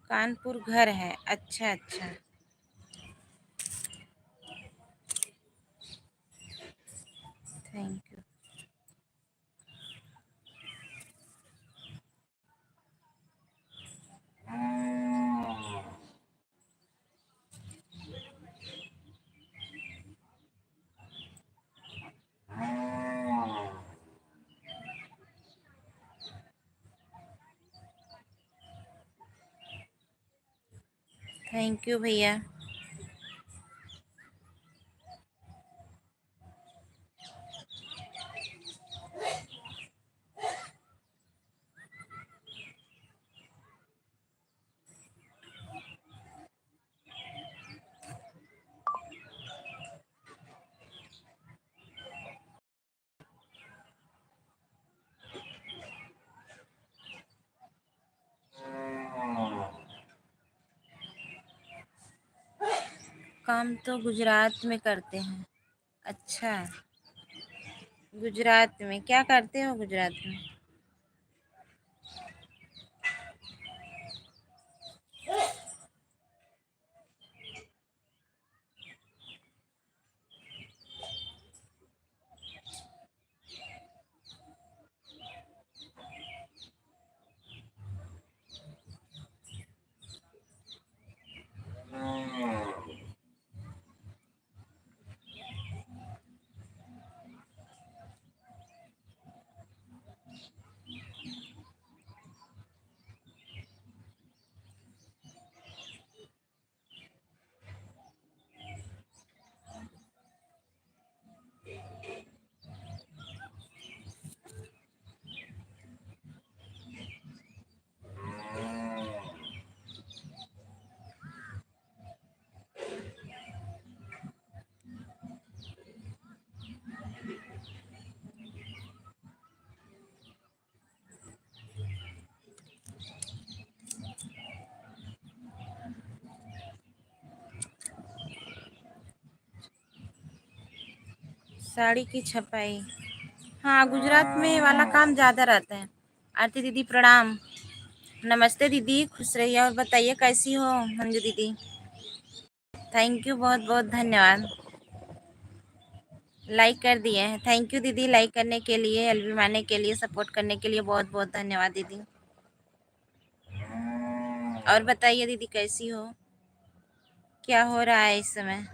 [SPEAKER 1] कानपुर घर है, अच्छा अच्छा। Thank you. थैंक यू भैया। काम तो गुजरात में करते हैं। अच्छा, गुजरात में क्या करते हो गुजरात में। साड़ी की छपाई, हाँ गुजरात में वाला काम ज़्यादा रहता है। आरती दीदी प्रणाम। नमस्ते दीदी, खुश रहिए और बताइए कैसी हो मंजू दीदी। थैंक यू, बहुत बहुत धन्यवाद। लाइक कर दिए हैं, थैंक यू दीदी लाइक करने के लिए, एलबी मारने के लिए, सपोर्ट करने के लिए बहुत बहुत धन्यवाद दीदी। और बताइए दीदी कैसी हो, क्या हो रहा है इस समय।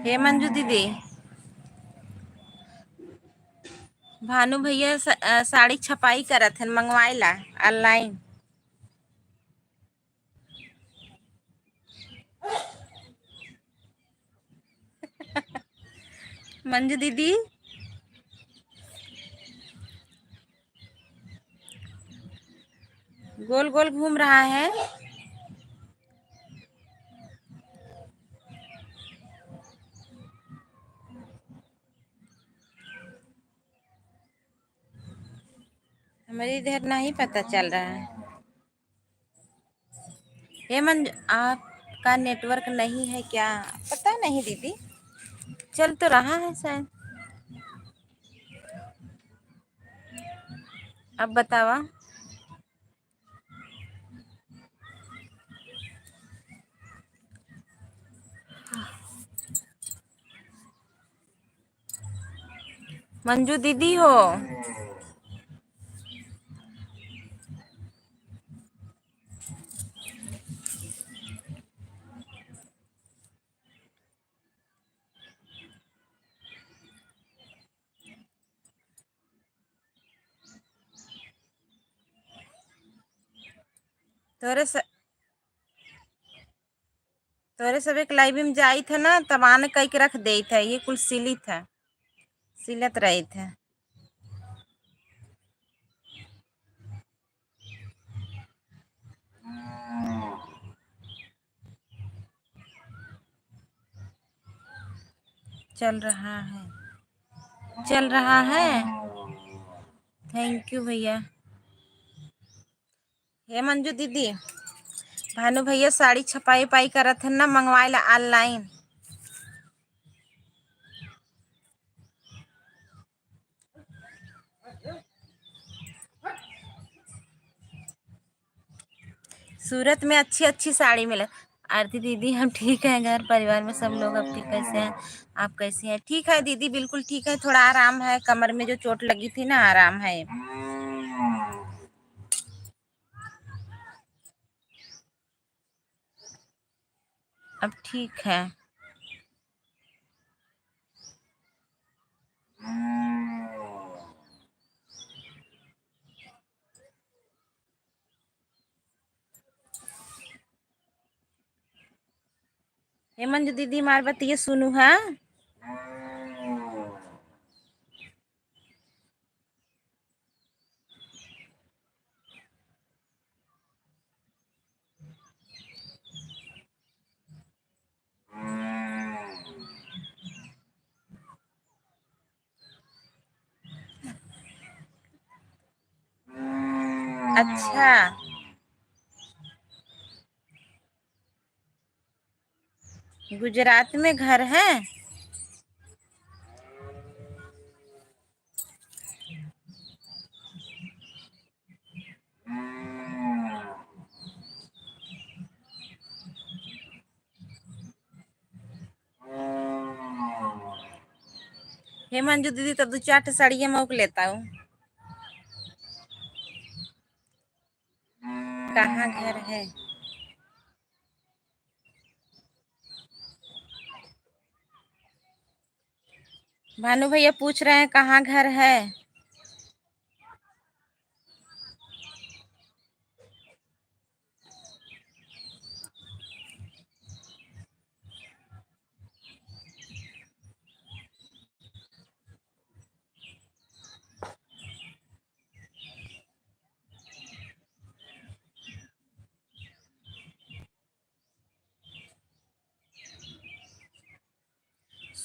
[SPEAKER 1] हे मंजू दीदी, भानु भैया साड़ी छपाई करत हन, मंगवाइला ऑनलाइन। मंजू दीदी गोल गोल घूम रहा है। हमारी इधर नहीं पता चल रहा है। हे मंजू, आपका नेटवर्क नहीं है क्या? पता नहीं दीदी, चल तो रहा है शायद। अब बतावा। मंजू दीदी हो, तोरे तोरे सब एक लाइव में जाई थे ना, तब आने कई के रख दे थे, ये कुल सिली था, सिलत रही थे। चल रहा है, चल रहा है। थैंक यू भैया। हे मंजू दीदी, भानु भैया साड़ी छपाई पाई करत हन ना, मंगवाइला ऑनलाइन। सूरत में अच्छी अच्छी साड़ी मिले। आरती दीदी हम ठीक है, घर परिवार में सब लोग अब ठीक कैसे हैं? आप कैसी हैं? ठीक है दीदी, बिल्कुल ठीक है, थोड़ा आराम है, कमर में जो चोट लगी थी ना, आराम है। अब ठीक है। हे मंजू दीदी मार बतिये सुनू है। अच्छा, गुजरात में घर है। हे मंजू दीदी, तब 2 4 साड़ियाँ मोक लेता हूँ। कहाँ घर है? भानु भैया पूछ रहे हैं कहाँ घर है।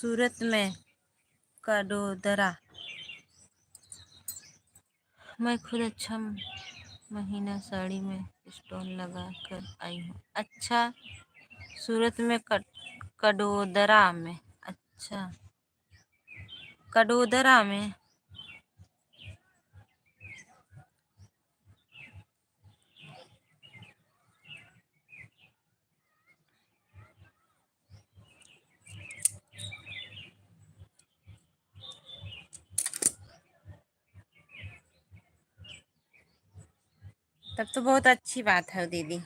[SPEAKER 1] सूरत में कडोदरा। मैं खुद अच्छा महीना साड़ी में स्टोन लगा कर आई हूँ। अच्छा, सूरत में कडोदरा में। अच्छा, कडोदरा में। तब तो बहुत अच्छी बात है दीदी।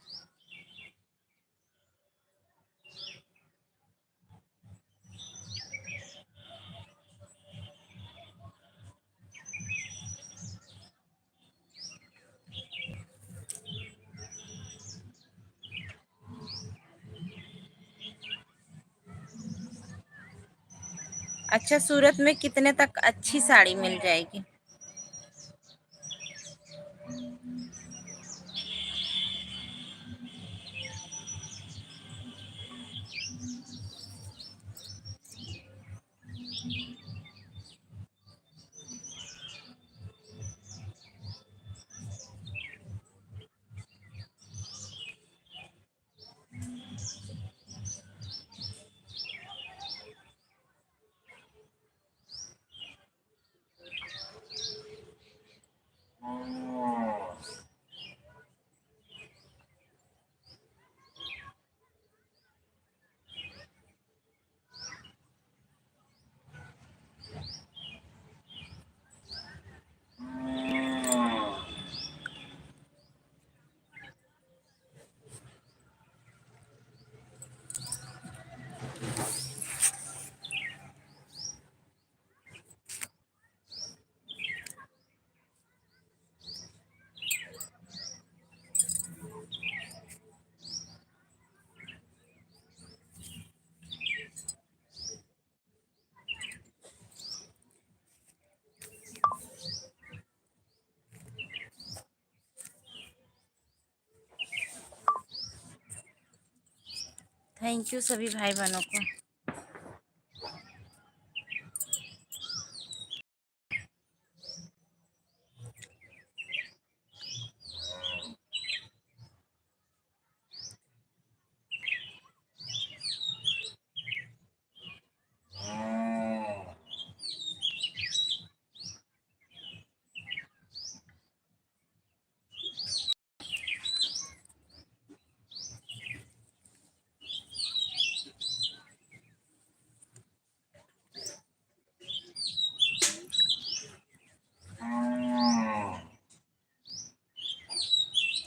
[SPEAKER 1] अच्छा, सूरत में कितने तक अच्छी साड़ी मिल जाएगी? थैंक यू सभी भाई बहनों को।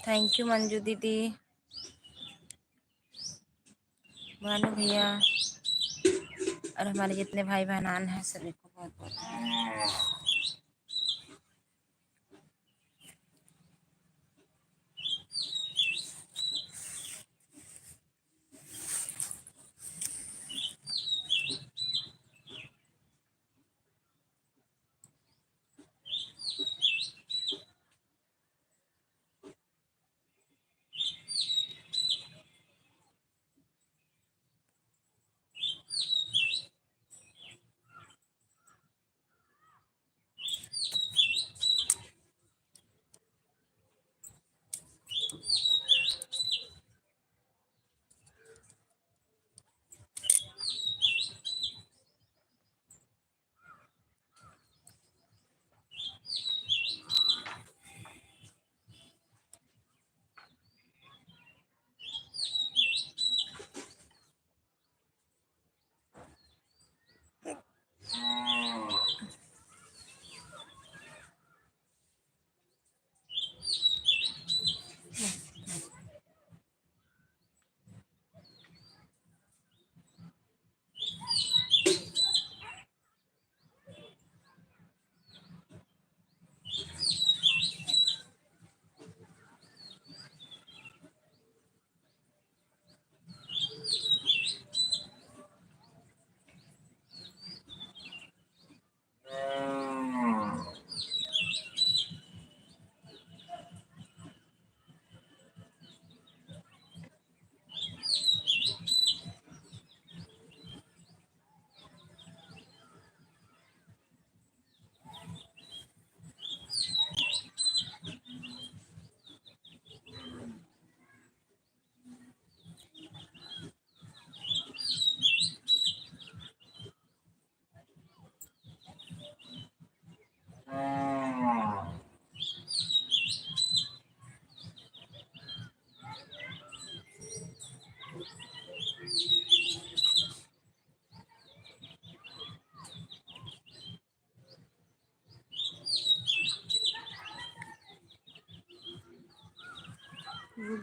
[SPEAKER 1] थैंक यू मंजू दीदी, भानु भैया और हमारे जितने भाई बहनान हैं सभी को बहुत बहुत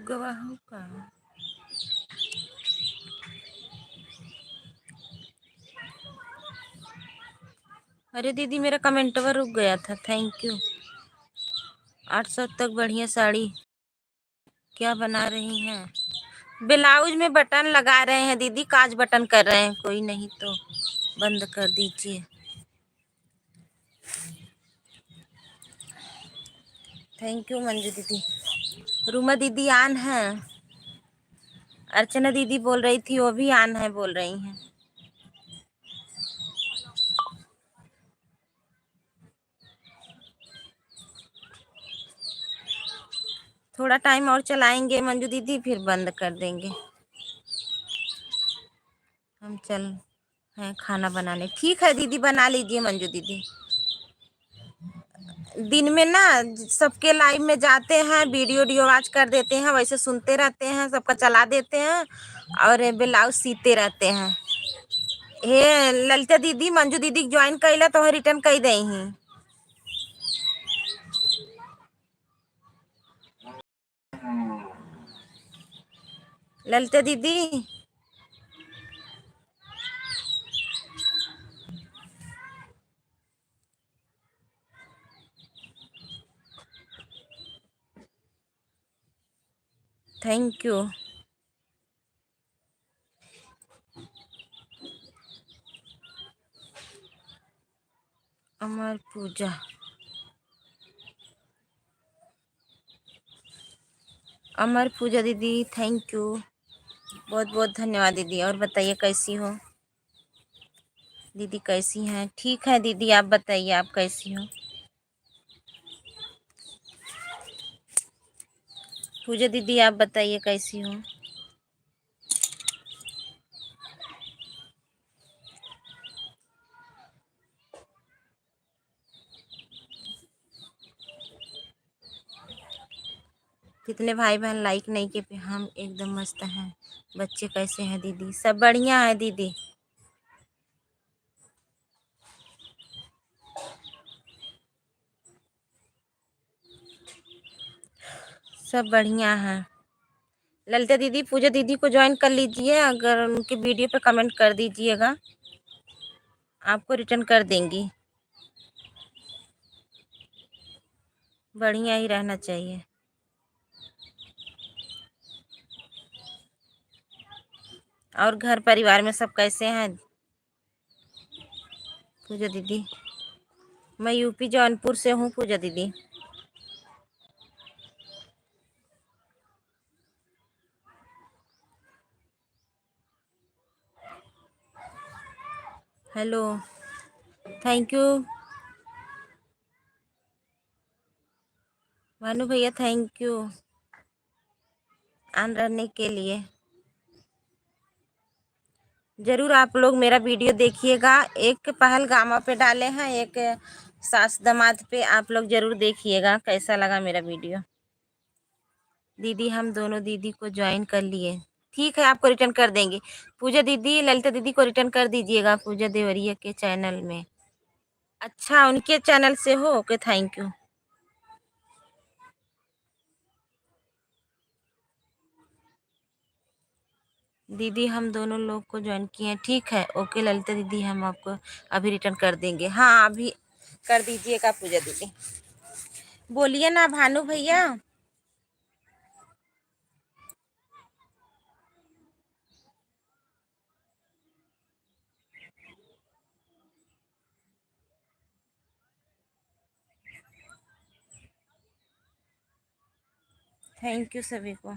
[SPEAKER 1] गवाह का। अरे दीदी मेरा कमेंटवा रुक गया था, थैंक यू। 800 तक बढ़िया साड़ी क्या बना रही हैं? ब्लाउज में बटन लगा रहे हैं दीदी, काज बटन कर रहे हैं, कोई नहीं तो बंद कर दीजिए। थैंक यू मंजू दीदी। रूमा दीदी आन है, अर्चना दीदी बोल रही थी वो भी आन है बोल रही हैं। थोड़ा टाइम और चलाएंगे मंजू दीदी, फिर बंद कर देंगे। हम चल हैं खाना बनाने। ठीक है दीदी, बना लीजिए मंजू दीदी। दिन में ना सबके लाइव में जाते हैं, वीडियो वीडियो वाच कर देते हैं, वैसे सुनते रहते हैं, सबका चला देते हैं और ब्लाउज सीते रहते हैं। हे ललिता दीदी मंजू दीदी ज्वाइन कैला तो रिटर्न कर दे ही। ललिता दीदी थैंक यू। अमर पूजा, अमर पूजा दीदी थैंक यू, बहुत बहुत धन्यवाद दीदी। और बताइए कैसी हो दीदी? कैसी हैं? ठीक है दीदी, आप बताइए आप कैसी हो? पूजा दीदी आप बताइए कैसी हो? कितने भाई बहन लाइक नहीं के पे हम एकदम मस्त हैं। बच्चे कैसे हैं दीदी? सब बढ़िया है दीदी। सब बढ़िया है। ललिता दीदी पूजा दीदी को ज्वाइन कर लीजिए, अगर उनके वीडियो पे कमेंट कर दीजिएगा, आपको रिटर्न कर देंगी। बढ़िया ही रहना चाहिए। और घर परिवार में सब कैसे हैं पूजा दीदी? मैं यूपी जौनपुर से हूँ पूजा दीदी। हेलो, थैंक यू भानु भैया, थैंक यू ऑन रहने के लिए। ज़रूर आप लोग मेरा वीडियो देखिएगा। एक पहलगामा पे डाले हैं, एक सास दामाद पे, आप लोग ज़रूर देखिएगा कैसा लगा मेरा वीडियो। दीदी हम दोनों दीदी को ज्वाइन कर लिए, ठीक है आपको रिटर्न कर देंगे। पूजा दीदी ललिता दीदी को रिटर्न कर दीजिएगा पूजा देवरिया के चैनल में। अच्छा उनके चैनल से हो, ओके थैंक यू। दीदी हम दोनों लोग को ज्वाइन किए हैं, ठीक है ओके ललिता दीदी, हम आपको अभी रिटर्न कर देंगे। हाँ अभी कर दीजिएगा पूजा दीदी। बोलिए ना भानु भैया। थैंक यू सभी को।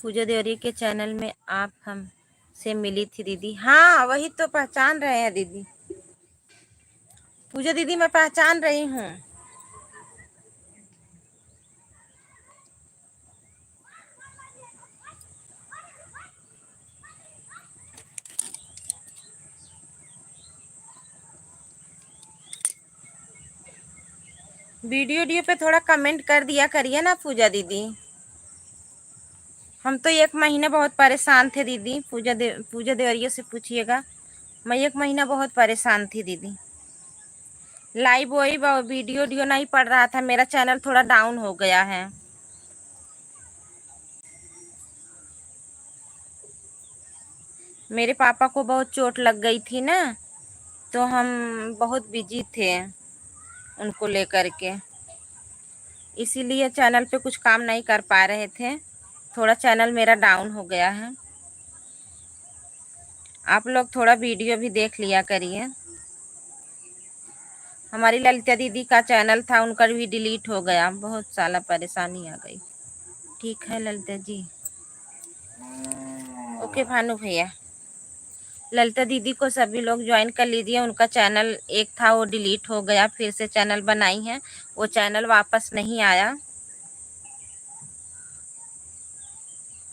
[SPEAKER 1] पूजा देवरी के चैनल में आप हमसे मिली थी दीदी। हाँ वही तो पहचान रहे हैं दीदी। पूजा दीदी मैं पहचान रही हूँ। वीडियो पे थोड़ा कमेंट कर दिया करिए ना पूजा दीदी। हम तो 1 महीने बहुत परेशान थे दीदी। पूजा देवरिया से पूछिएगा। मैं 1 महीना बहुत परेशान थी दीदी। लाइव वही वीडियो नहीं पड़ रहा था। मेरा चैनल थोड़ा डाउन हो गया है। मेरे पापा को बहुत चोट लग गई थी ना, तो हम बहुत बिजी थे उनको लेकर के, इसीलिए चैनल पे कुछ काम नहीं कर पा रहे थे। थोड़ा चैनल मेरा डाउन हो गया है। आप लोग थोड़ा वीडियो भी देख लिया करिए। हमारी ललिता दीदी का चैनल था, उनका भी डिलीट हो गया। बहुत साला परेशानी आ गई। ठीक है ललिता जी। ओके भानु भैया। ललिता दीदी को सभी लोग ज्वाइन कर लीजिए। उनका चैनल एक था वो डिलीट हो गया, फिर से चैनल बनाई है, वो चैनल वापस नहीं आया।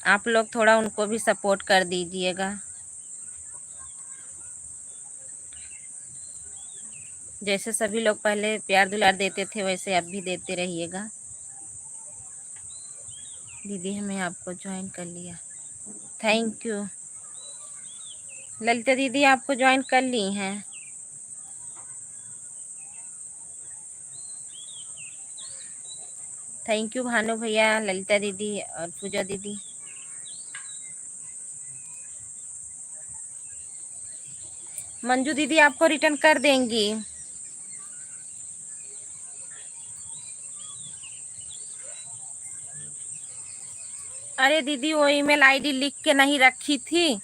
[SPEAKER 1] आप लोग थोड़ा उनको भी सपोर्ट कर दीजिएगा। जैसे सभी लोग पहले प्यार दुलार देते थे वैसे अब भी देते रहिएगा। दीदी हमें आपको ज्वाइन कर लिया, थैंक यू। ललिता दीदी आपको ज्वाइन कर ली हैं। थैंक यू भानु भैया, ललिता दीदी और पूजा दीदी। मंजू दीदी आपको रिटर्न कर देंगी। अरे दीदी वो ईमेल आईडी लिख के नहीं रखी थी,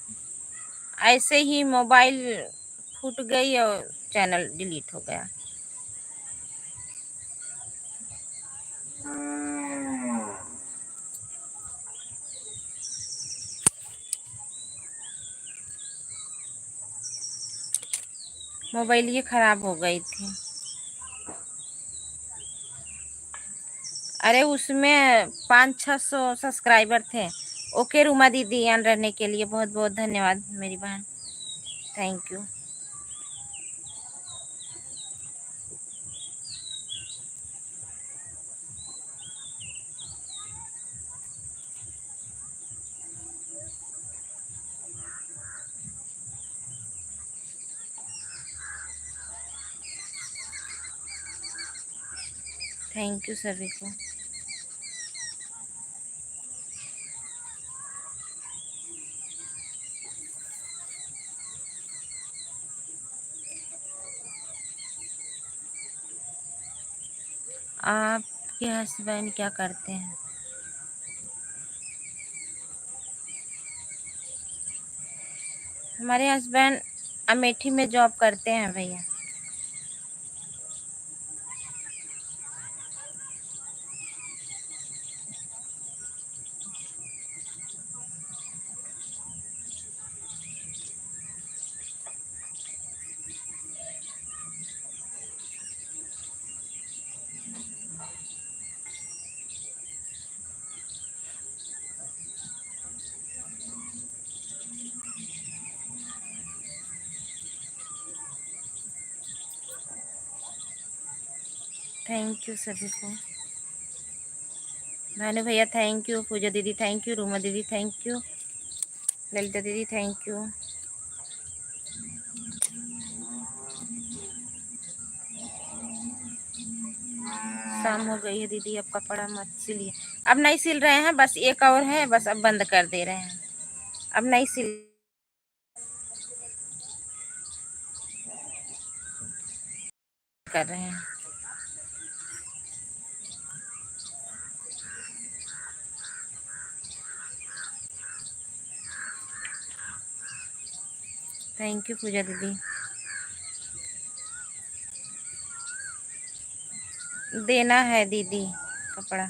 [SPEAKER 1] ऐसे ही मोबाइल फूट गई और चैनल डिलीट हो गया। मोबाइल ये खराब हो गई थी। अरे उसमें 500-600 सब्सक्राइबर थे। ओके रूमा दीदी, ऑन रहने के लिए बहुत बहुत धन्यवाद मेरी बहन, थैंक यू। थैंक यू सभी को। आपके हस्बैंड क्या करते हैं? हमारे हस्बैंड अमेठी में जॉब करते हैं भैया। थैंक यू सभी को। भानु भैया थैंक यू, पूजा दीदी थैंक यू, रूमा दीदी थैंक यू, ललिता दीदी थैंक यू। शाम हो गई है दीदी, अब कपड़ा मत सिलिए। अब नहीं सिल रहे हैं, बस एक और है, बस अब बंद कर दे रहे हैं। अब नहीं सिल कर रहे हैं। थैंक यू पूजा दीदी। देना है दीदी कपड़ा।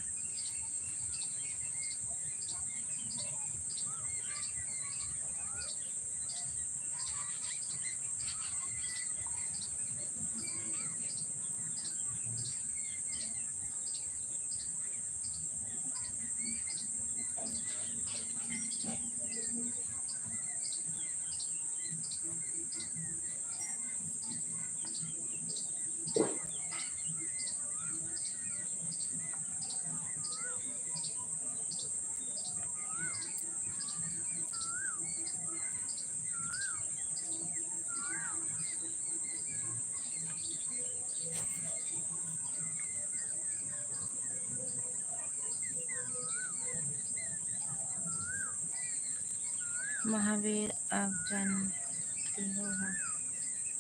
[SPEAKER 1] महावीर आप जानती हो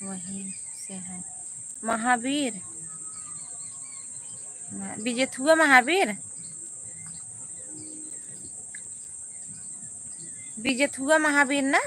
[SPEAKER 1] वहीं से है। महावीर बिजेथुआ महावीर बिजेथुआ महावीर ना।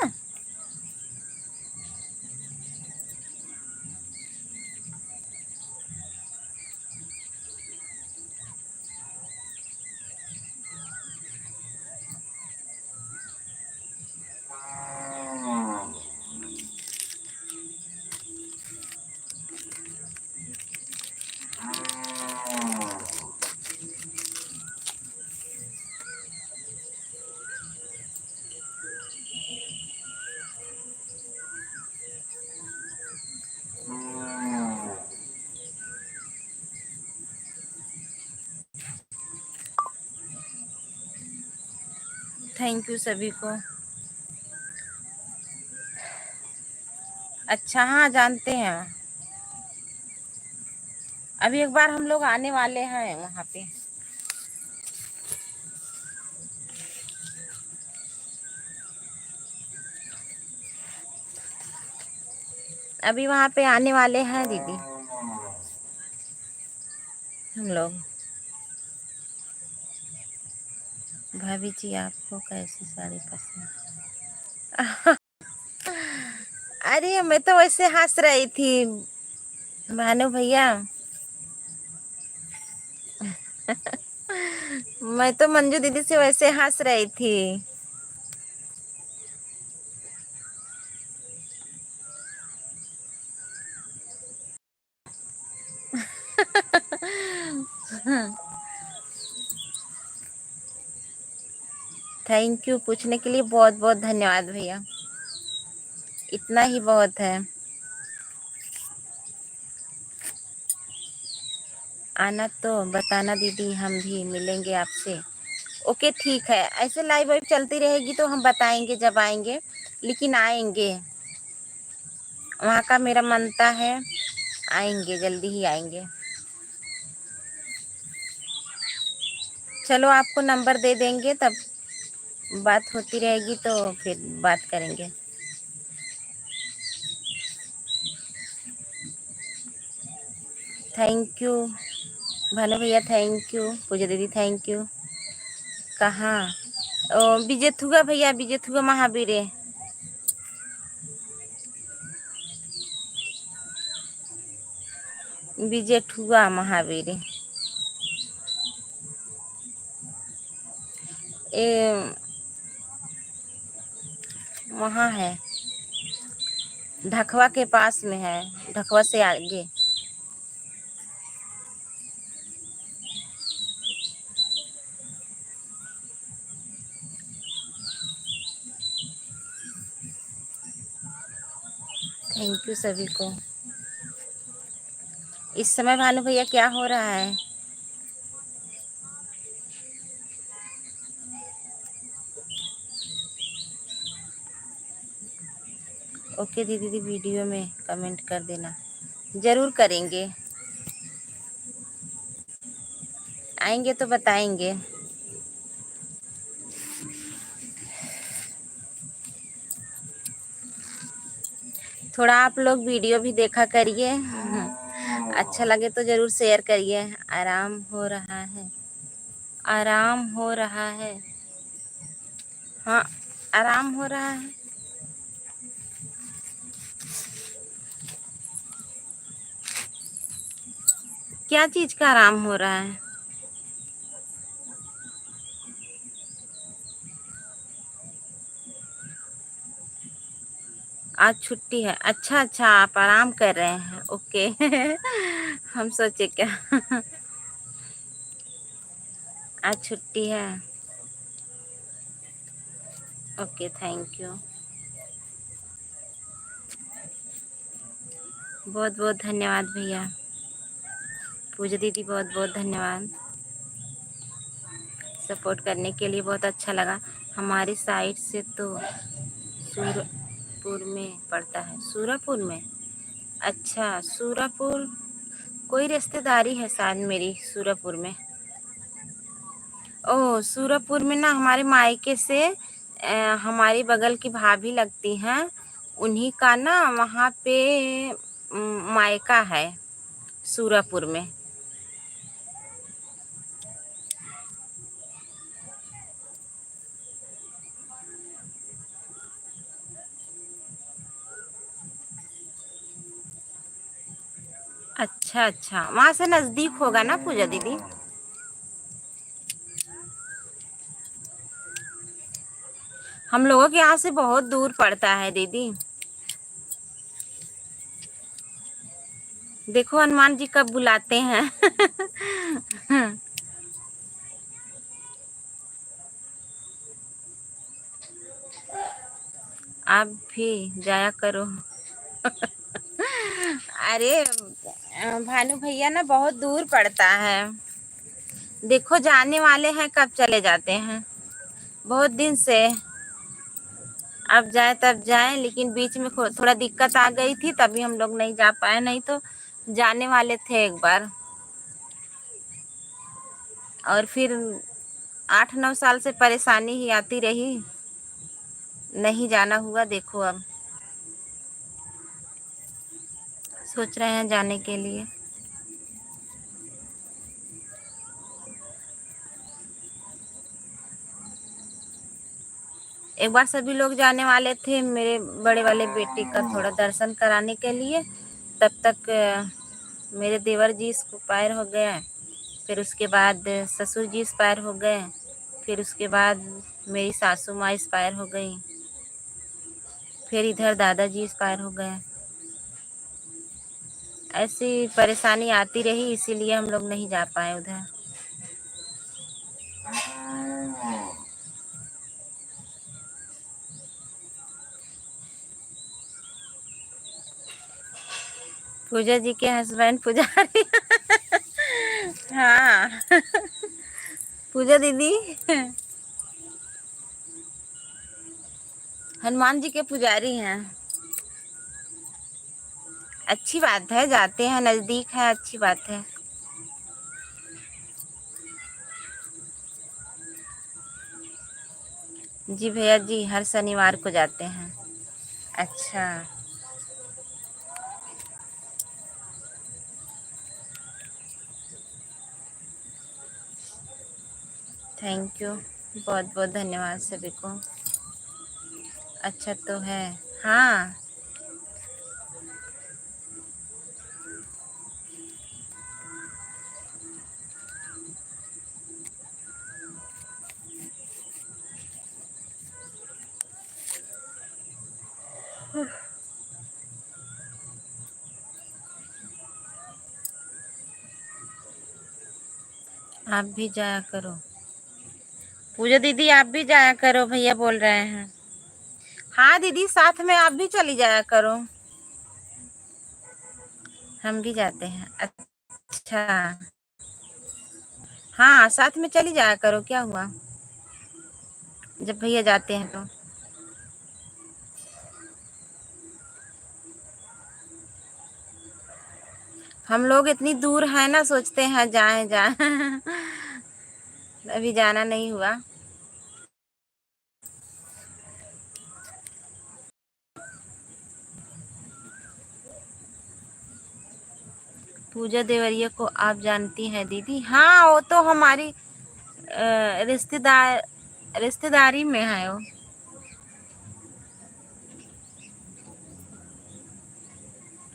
[SPEAKER 1] थैंक यू सभी को। अच्छा हाँ जानते हैं। अभी एक बार हम लोग आने वाले हैं वहाँ पे। अभी वहाँ पे आने वाले हैं दीदी हम लोग। भाभी जी आपको कैसी साड़ी पसंद? अरे मैं तो वैसे हंस रही थी भानु भैया। मैं तो मंजू दीदी से वैसे हंस रही थी। थैंक यू पूछने के लिए बहुत बहुत धन्यवाद भैया। इतना ही बहुत है। आना तो बताना दीदी हम भी मिलेंगे आपसे। ओके ठीक है। ऐसे लाइव वाइव चलती रहेगी तो हम बताएंगे जब आएंगे, लेकिन आएंगे। वहाँ का मेरा मनता है, आएंगे जल्दी ही आएंगे। चलो आपको नंबर दे देंगे, तब बात होती रहेगी तो फिर बात करेंगे। थैंक यू भानु भैया, थैंक यू पूजा दीदी, थैंक यू। कहाँ? बिजेथुआ भैया, बिजेथुआ महावीर बिजेठुआ महावीर वहाँ है, ढकवा के पास में है, ढकवा से आगे। थैंक यू सभी को। इस समय भानु भैया क्या हो रहा है? ओके दीदी वीडियो में कमेंट कर देना। जरूर करेंगे, आएंगे तो बताएंगे। थोड़ा आप लोग वीडियो भी देखा करिए। अच्छा लगे तो जरूर शेयर करिए। आराम हो रहा है, आराम हो रहा है। हाँ आराम हो रहा है। क्या चीज का आराम हो रहा है? आज छुट्टी है। अच्छा अच्छा, आप आराम कर रहे हैं। ओके। हम सोचे क्या। आज छुट्टी है। ओके थैंक यू, बहुत बहुत धन्यवाद भैया। पूजा दीदी बहुत बहुत धन्यवाद सपोर्ट करने के लिए। बहुत अच्छा लगा। हमारी साइड से तो सूरपुर में पड़ता है। सूरपुर में? अच्छा सूरपुर, कोई रिश्तेदारी है शायद मेरी सूरपुर में। ओह सूरपुर में ना हमारे मायके से हमारी बगल की भाभी लगती हैं, उन्हीं का ना वहाँ पे मायका है सूरापुर में। अच्छा अच्छा, वहाँ से नज़दीक होगा ना पूजा दीदी? हम लोगों के यहाँ से बहुत दूर पड़ता है दीदी। देखो हनुमान जी कब बुलाते हैं। आप भी जाया करो। अरे भानु भैया ना बहुत दूर पड़ता है। देखो जाने वाले हैं, कब चले जाते हैं, बहुत दिन से। अब जाए तब जाए, लेकिन बीच में थोड़ा दिक्कत आ गई थी, तभी हम लोग नहीं जा पाए, नहीं तो जाने वाले थे एक बार। और फिर 8-9 साल से परेशानी ही आती रही, नहीं जाना हुआ। देखो अब सोच रहे हैं जाने के लिए। एक बार सभी लोग जाने वाले थे मेरे बड़े वाले बेटे का थोड़ा दर्शन कराने के लिए, तब तक मेरे देवर जी एक्सपायर हो गए, फिर उसके बाद ससुर जी एक्सपायर हो गए, फिर उसके बाद मेरी सासू माँ एक्सपायर हो गई, फिर इधर दादाजी एक्सपायर हो गए। ऐसी परेशानी आती रही, इसीलिए हम लोग नहीं जा पाए उधर। पूजा जी के हस्बैंड पुजारी। हाँ। पूजा दीदी हनुमान जी के पुजारी हैं। अच्छी बात है, जाते हैं, नजदीक है, अच्छी बात है। जी भैया जी हर शनिवार को जाते हैं। अच्छा, थैंक यू, बहुत बहुत धन्यवाद सभी को। अच्छा तो है। हाँ, आप भी जाया करो। पूजा दीदी आप भी जाया करो, भैया बोल रहे हैं। हाँ दीदी, साथ में आप भी चली जाया करो। हम भी जाते हैं। अच्छा, हाँ साथ में चली जाया करो, क्या हुआ जब भैया जाते हैं तो। हम लोग इतनी दूर है ना, सोचते हैं जाएं जाएं। अभी जाना नहीं हुआ। पूजा देवरिया को आप जानती हैं दीदी? हाँ, वो तो हमारी रिश्तेदारी में है वो।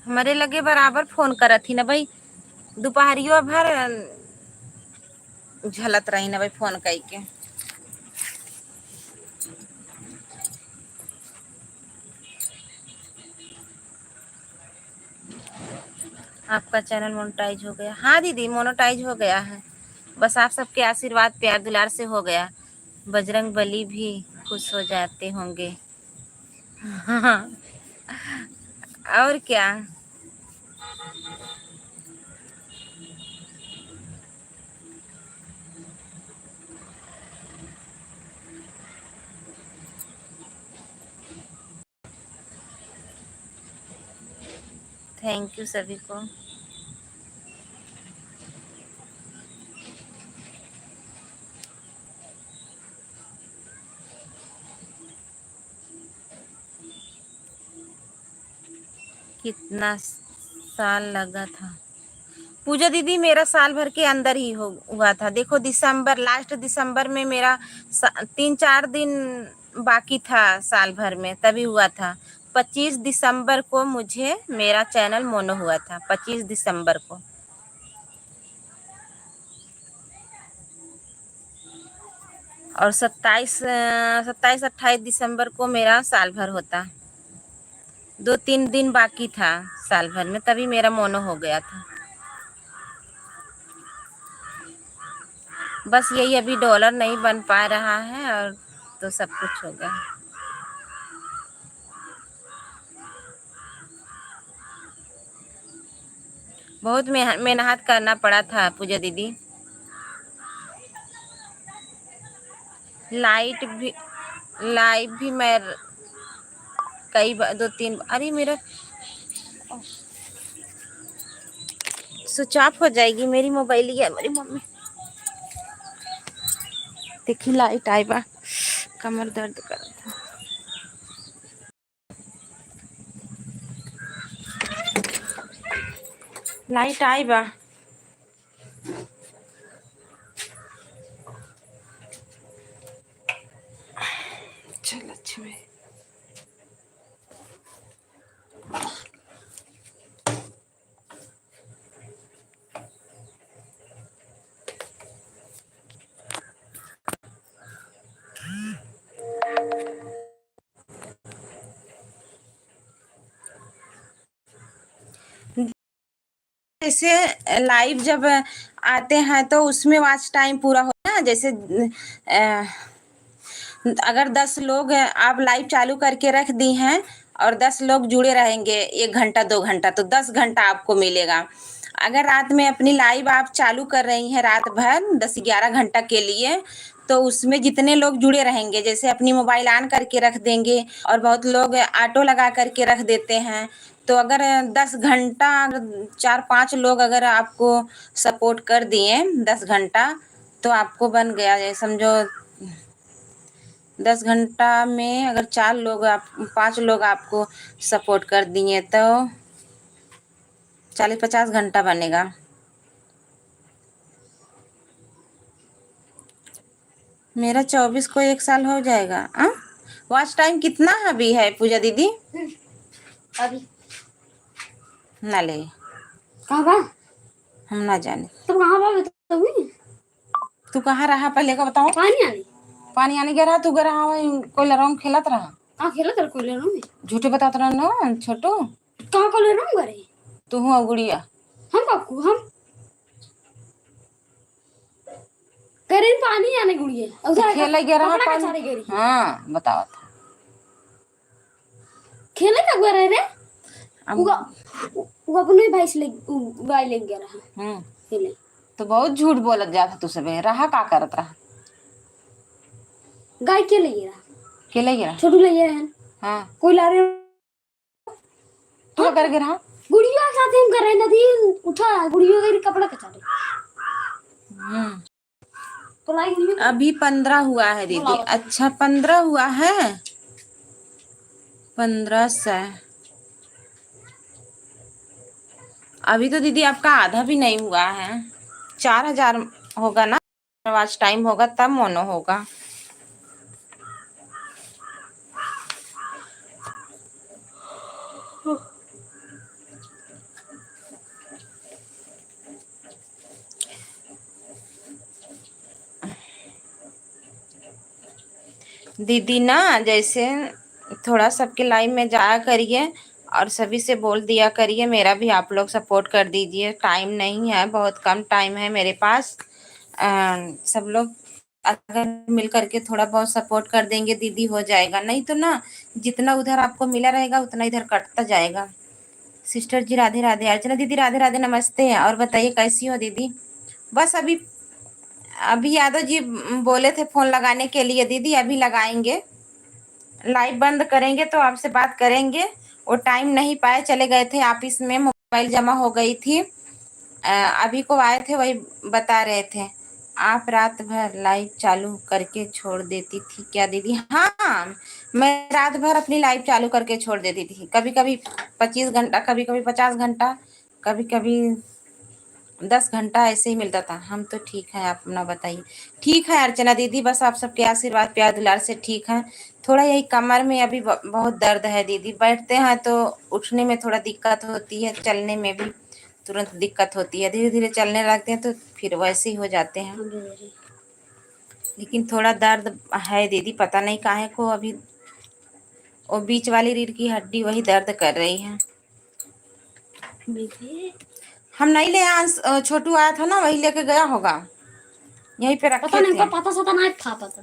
[SPEAKER 1] हमारे लगे बराबर फोन करत थी ना भाई, दोपहरियो भर झलत रही ना भाई फोन कई के। आपका चैनल मोनेटाइज हो गया? हाँ दीदी, मोनेटाइज हो गया है, बस आप सबके आशीर्वाद प्यार दुलार से हो गया। बजरंग बली भी खुश हो जाते होंगे। हाँ, और क्या। थैंक यू सभी को। कितना साल लगा था पूजा दीदी? मेरा साल भर के अंदर ही हुआ था। देखो दिसंबर, लास्ट दिसंबर में मेरा 3-4 दिन बाकी था साल भर में, तभी हुआ था। 25 दिसंबर को मुझे मेरा चैनल मोनो हुआ था, 25 दिसंबर को। और 27-28 दिसंबर को मेरा साल भर होता। 2-3 दिन बाकी था साल भर में, तभी मेरा मोनो हो गया था। बस यही अभी डॉलर नहीं बन पा रहा है और तो सब कुछ हो गया। बहुत मेहनत करना पड़ा था पूजा दीदी। लाइव भी मैं कई बार 2-3, अरे मेरा स्विच ऑफ हो जाएगी मेरी मोबाइल है। मेरी मम्मी देखी लाइट आई बा, कमर दर्द कर रहा था। लाइट आई बा, चल अच्छा है। जैसे लाइव जब आते हैं तो उसमें वॉच टाइम पूरा हो ना, जैसे अगर 10 लोग आप लाइव चालू करके रख दी हैं और 10 लोग जुड़े रहेंगे 1 घंटा 2 घंटा, तो 10 घंटा आपको मिलेगा। अगर रात में अपनी लाइव आप चालू कर रही हैं रात भर 10-11 घंटा के लिए, तो उसमें जितने लोग जुड़े रहेंगे, जैसे अपनी मोबाइल ऑन करके रख देंगे और बहुत लोग ऑटो लगा करके रख देते हैं, तो अगर 10 घंटा 4-5 लोग अगर आपको सपोर्ट कर दिए 10 घंटा, तो आपको बन गया, ये समझो 10 घंटा में अगर 4 लोग, आप 5 लोग आपको सपोर्ट कर दिए तो 40-50 घंटा बनेगा। मेरा 24 को 1 साल हो जाएगा। वॉच टाइम कितना अभी है पूजा दीदी?
[SPEAKER 2] अभी
[SPEAKER 1] ना ले,
[SPEAKER 2] कहाँ बा?
[SPEAKER 1] हम ना जाने।
[SPEAKER 2] तुम कहाँ बा बताओ?
[SPEAKER 1] तू कहाँ रहा पहले का बताओ। पानी आने गया रहा, तू गया रहा कोई लड़ाऊ खेलत रहा।
[SPEAKER 2] हाँ खेलत रहा कोई लड़ाऊ में। झूठे
[SPEAKER 1] बतात रहा ना छोटू।
[SPEAKER 2] कहाँ को लड़ाऊ करे?
[SPEAKER 1] तू हुआ गुड़िया।
[SPEAKER 2] हम काकू हम करे पानी आने गुड़िया उधर
[SPEAKER 1] खेले गया रहा
[SPEAKER 2] पानी।
[SPEAKER 1] हाँ बताओ था।
[SPEAKER 2] खेले कब गया रे? वो अपने भाई से गाय ले गया रहा। खेले
[SPEAKER 1] तो बहुत झूठ बोलत जाता तू सबे। रहा का करत रहा?
[SPEAKER 2] गाय के ले गया,
[SPEAKER 1] के ले गया,
[SPEAKER 2] छोटू ले गया।
[SPEAKER 1] हाँ
[SPEAKER 2] कोई ला रहे
[SPEAKER 1] तू कर गया रहा।
[SPEAKER 2] गुड़िया के साथ हम कर रहे नदी उठा गुड़िया के कपड़ा कचा रहे। तो लाई
[SPEAKER 1] अभी 15 हुआ है दीदी। अच्छा 15 हुआ है, 1500। अभी तो दीदी आपका आधा भी नहीं हुआ है। 4000 होगा ना, वॉच टाइम होगा तब मोनो होगा। दीदी ना जैसे थोड़ा सबके लाइव में जाया करिए और सभी से बोल दिया करिए, मेरा भी आप लोग सपोर्ट कर दीजिए। टाइम नहीं है, बहुत कम टाइम है मेरे पास। सब लोग अगर मिल करके थोड़ा बहुत सपोर्ट कर देंगे दीदी, हो जाएगा। नहीं तो ना जितना उधर आपको मिला रहेगा उतना इधर कटता जाएगा। सिस्टर जी राधे राधे। अर्चना दीदी राधे राधे, नमस्ते। और बताइए कैसी हो दीदी? बस अभी यादव जी बोले थे फोन लगाने के लिए दीदी, अभी लगाएंगे। लाइव बंद करेंगे तो आपसे बात करेंगे। वो टाइम नहीं पाए, चले गए थे ऑफिस में, मोबाइल जमा हो गई थी। अभी को आए थे वही बता रहे थे। आप रात भर लाइव चालू करके छोड़ देती थी क्या दीदी? हाँ, मैं रात भर अपनी लाइव चालू करके छोड़ देती थी। कभी कभी 25 घंटा, कभी कभी 50 घंटा, कभी कभी 10 घंटा ऐसे ही मिलता था। हम तो ठीक है, आप अपना बताइए। ठीक है अर्चना दीदी, बस आप सबके आशीर्वाद प्यार दुलार से ठीक है। थोड़ा यही कमर में अभी बहुत दर्द है दीदी। बैठते हैं तो उठने में थोड़ा दिक्कत होती है, चलने में भी तुरंत दिक्कत होती है। धीरे धीरे चलने लगते हैं तो फिर वैसे ही हो जाते हैं। लेकिन थोड़ा दर्द है दीदी, पता नहीं काहे को अभी। वो बीच वाली रीढ़ की हड्डी वही दर्द कर रही है। हम नहीं ले आए, छोटू आया था ना, वही लेके गया होगा, यहीं पे
[SPEAKER 2] पता
[SPEAKER 1] रखे
[SPEAKER 2] नहीं,
[SPEAKER 1] थे।
[SPEAKER 2] पता सता नहीं था पता।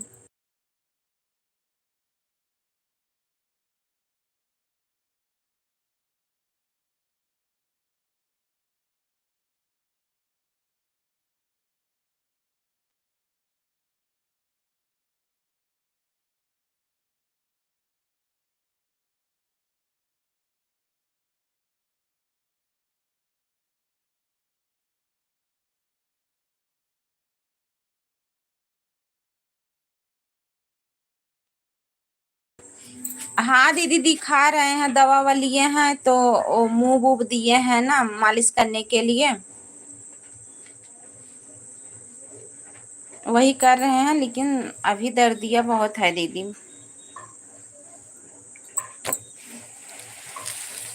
[SPEAKER 1] हाँ दीदी, दिखा रहे हैं, दवा वा लिए हैं, तो वो मूव वूव दिए हैं ना मालिश करने के लिए, वही कर रहे हैं। लेकिन अभी दर्दिया बहुत है दीदी।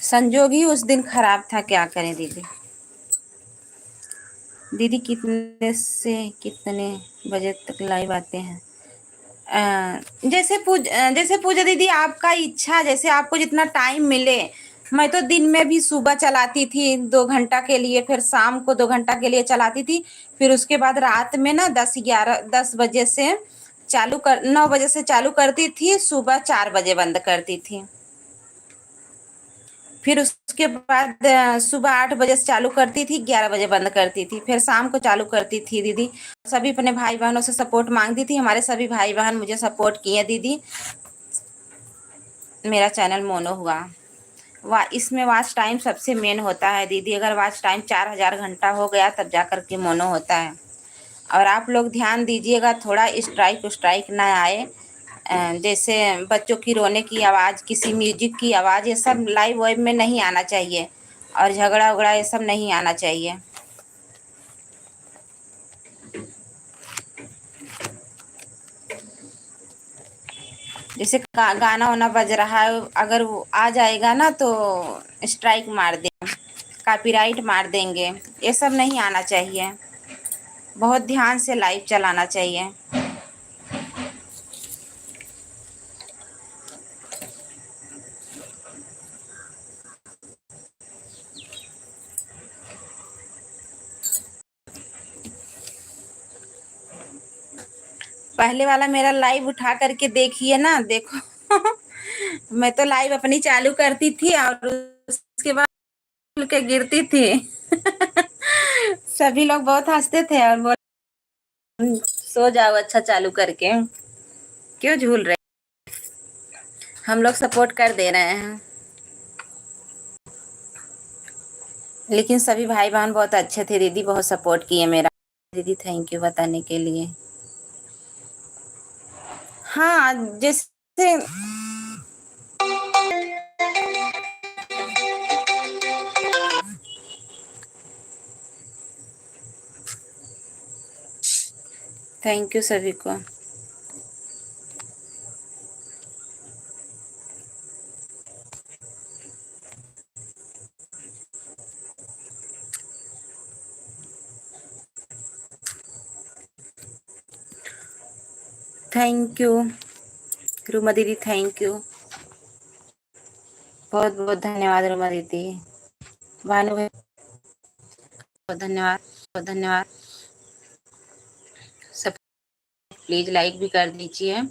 [SPEAKER 1] संजोग ही उस दिन खराब था, क्या करें दीदी। दीदी कितने से कितने बजे तक लाइव आते हैं? जैसे पूजा दीदी आपका इच्छा, जैसे आपको जितना टाइम मिले। मैं तो दिन में भी सुबह चलाती थी 2 घंटा के लिए, फिर शाम को 2 घंटा के लिए चलाती थी, फिर उसके बाद रात में ना 10 बजे से 9 बजे से चालू करती थी, सुबह 4 बजे बंद करती थी। फिर उसके बाद सुबह 8 बजे से चालू करती थी, 11 बजे बंद करती थी, फिर शाम को चालू करती थी दीदी। सभी अपने भाई बहनों से सपोर्ट मांगती थी, हमारे सभी भाई बहन मुझे सपोर्ट किए दीदी। मेरा चैनल मोनो हुआ। इसमें वॉच टाइम सबसे मेन होता है दीदी। अगर वॉच टाइम 4000 घंटा हो गया तब जा कर के मोनो होता है। और आप लोग ध्यान दीजिएगा, थोड़ा स्ट्राइक ना आए। जैसे बच्चों की रोने की आवाज़, किसी म्यूजिक की आवाज़, ये सब लाइव वाइव में नहीं आना चाहिए। और झगड़ा उगड़ा ये सब नहीं आना चाहिए। जैसे गाना वाना बज रहा है, अगर वो आ जाएगा ना तो स्ट्राइक मार दें, कॉपीराइट मार देंगे। ये सब नहीं आना चाहिए। बहुत ध्यान से लाइव चलाना चाहिए। पहले वाला मेरा लाइव उठा करके देखिए ना, देखो। मैं तो लाइव अपनी चालू करती थी और उसके बाद खुल के गिरती थी। सभी लोग बहुत हंसते थे और बोल, सो जाओ अच्छा चालू करके, क्यों झूल रहे। हम लोग सपोर्ट कर दे रहे हैं। लेकिन सभी भाई बहन बहुत अच्छे थे दीदी, बहुत सपोर्ट किए मेरा। दीदी थैंक यू बताने के लिए। हाँ जैसे थैंक यू सभी को। थैंक यू रूमा दीदी, थैंक यू, बहुत बहुत धन्यवाद रूमा दीदी। भानु भाई बहुत धन्यवाद, बहुत धन्यवाद। सब प्लीज लाइक भी कर दीजिए।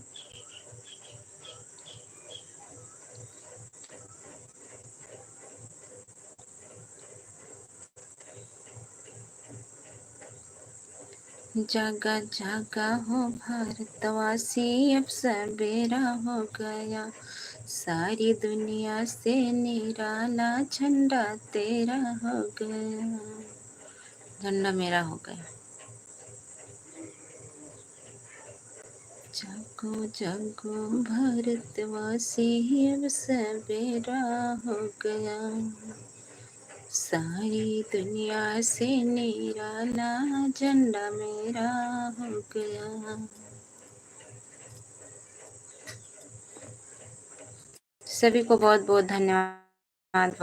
[SPEAKER 1] जागा जागा हो भारतवासी, अब सवेरा हो गया, सारी दुनिया से निराला झंडा तेरा हो गया, झंडा मेरा हो गया। जागो जागो भारतवासी, अब सवेरा हो गया, सारी दुनिया से निराला झंडा मेरा हो गया। सभी को बहुत बहुत धन्यवाद।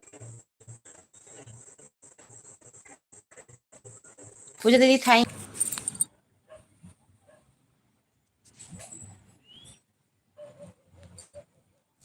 [SPEAKER 1] पूजा दीदी थैंक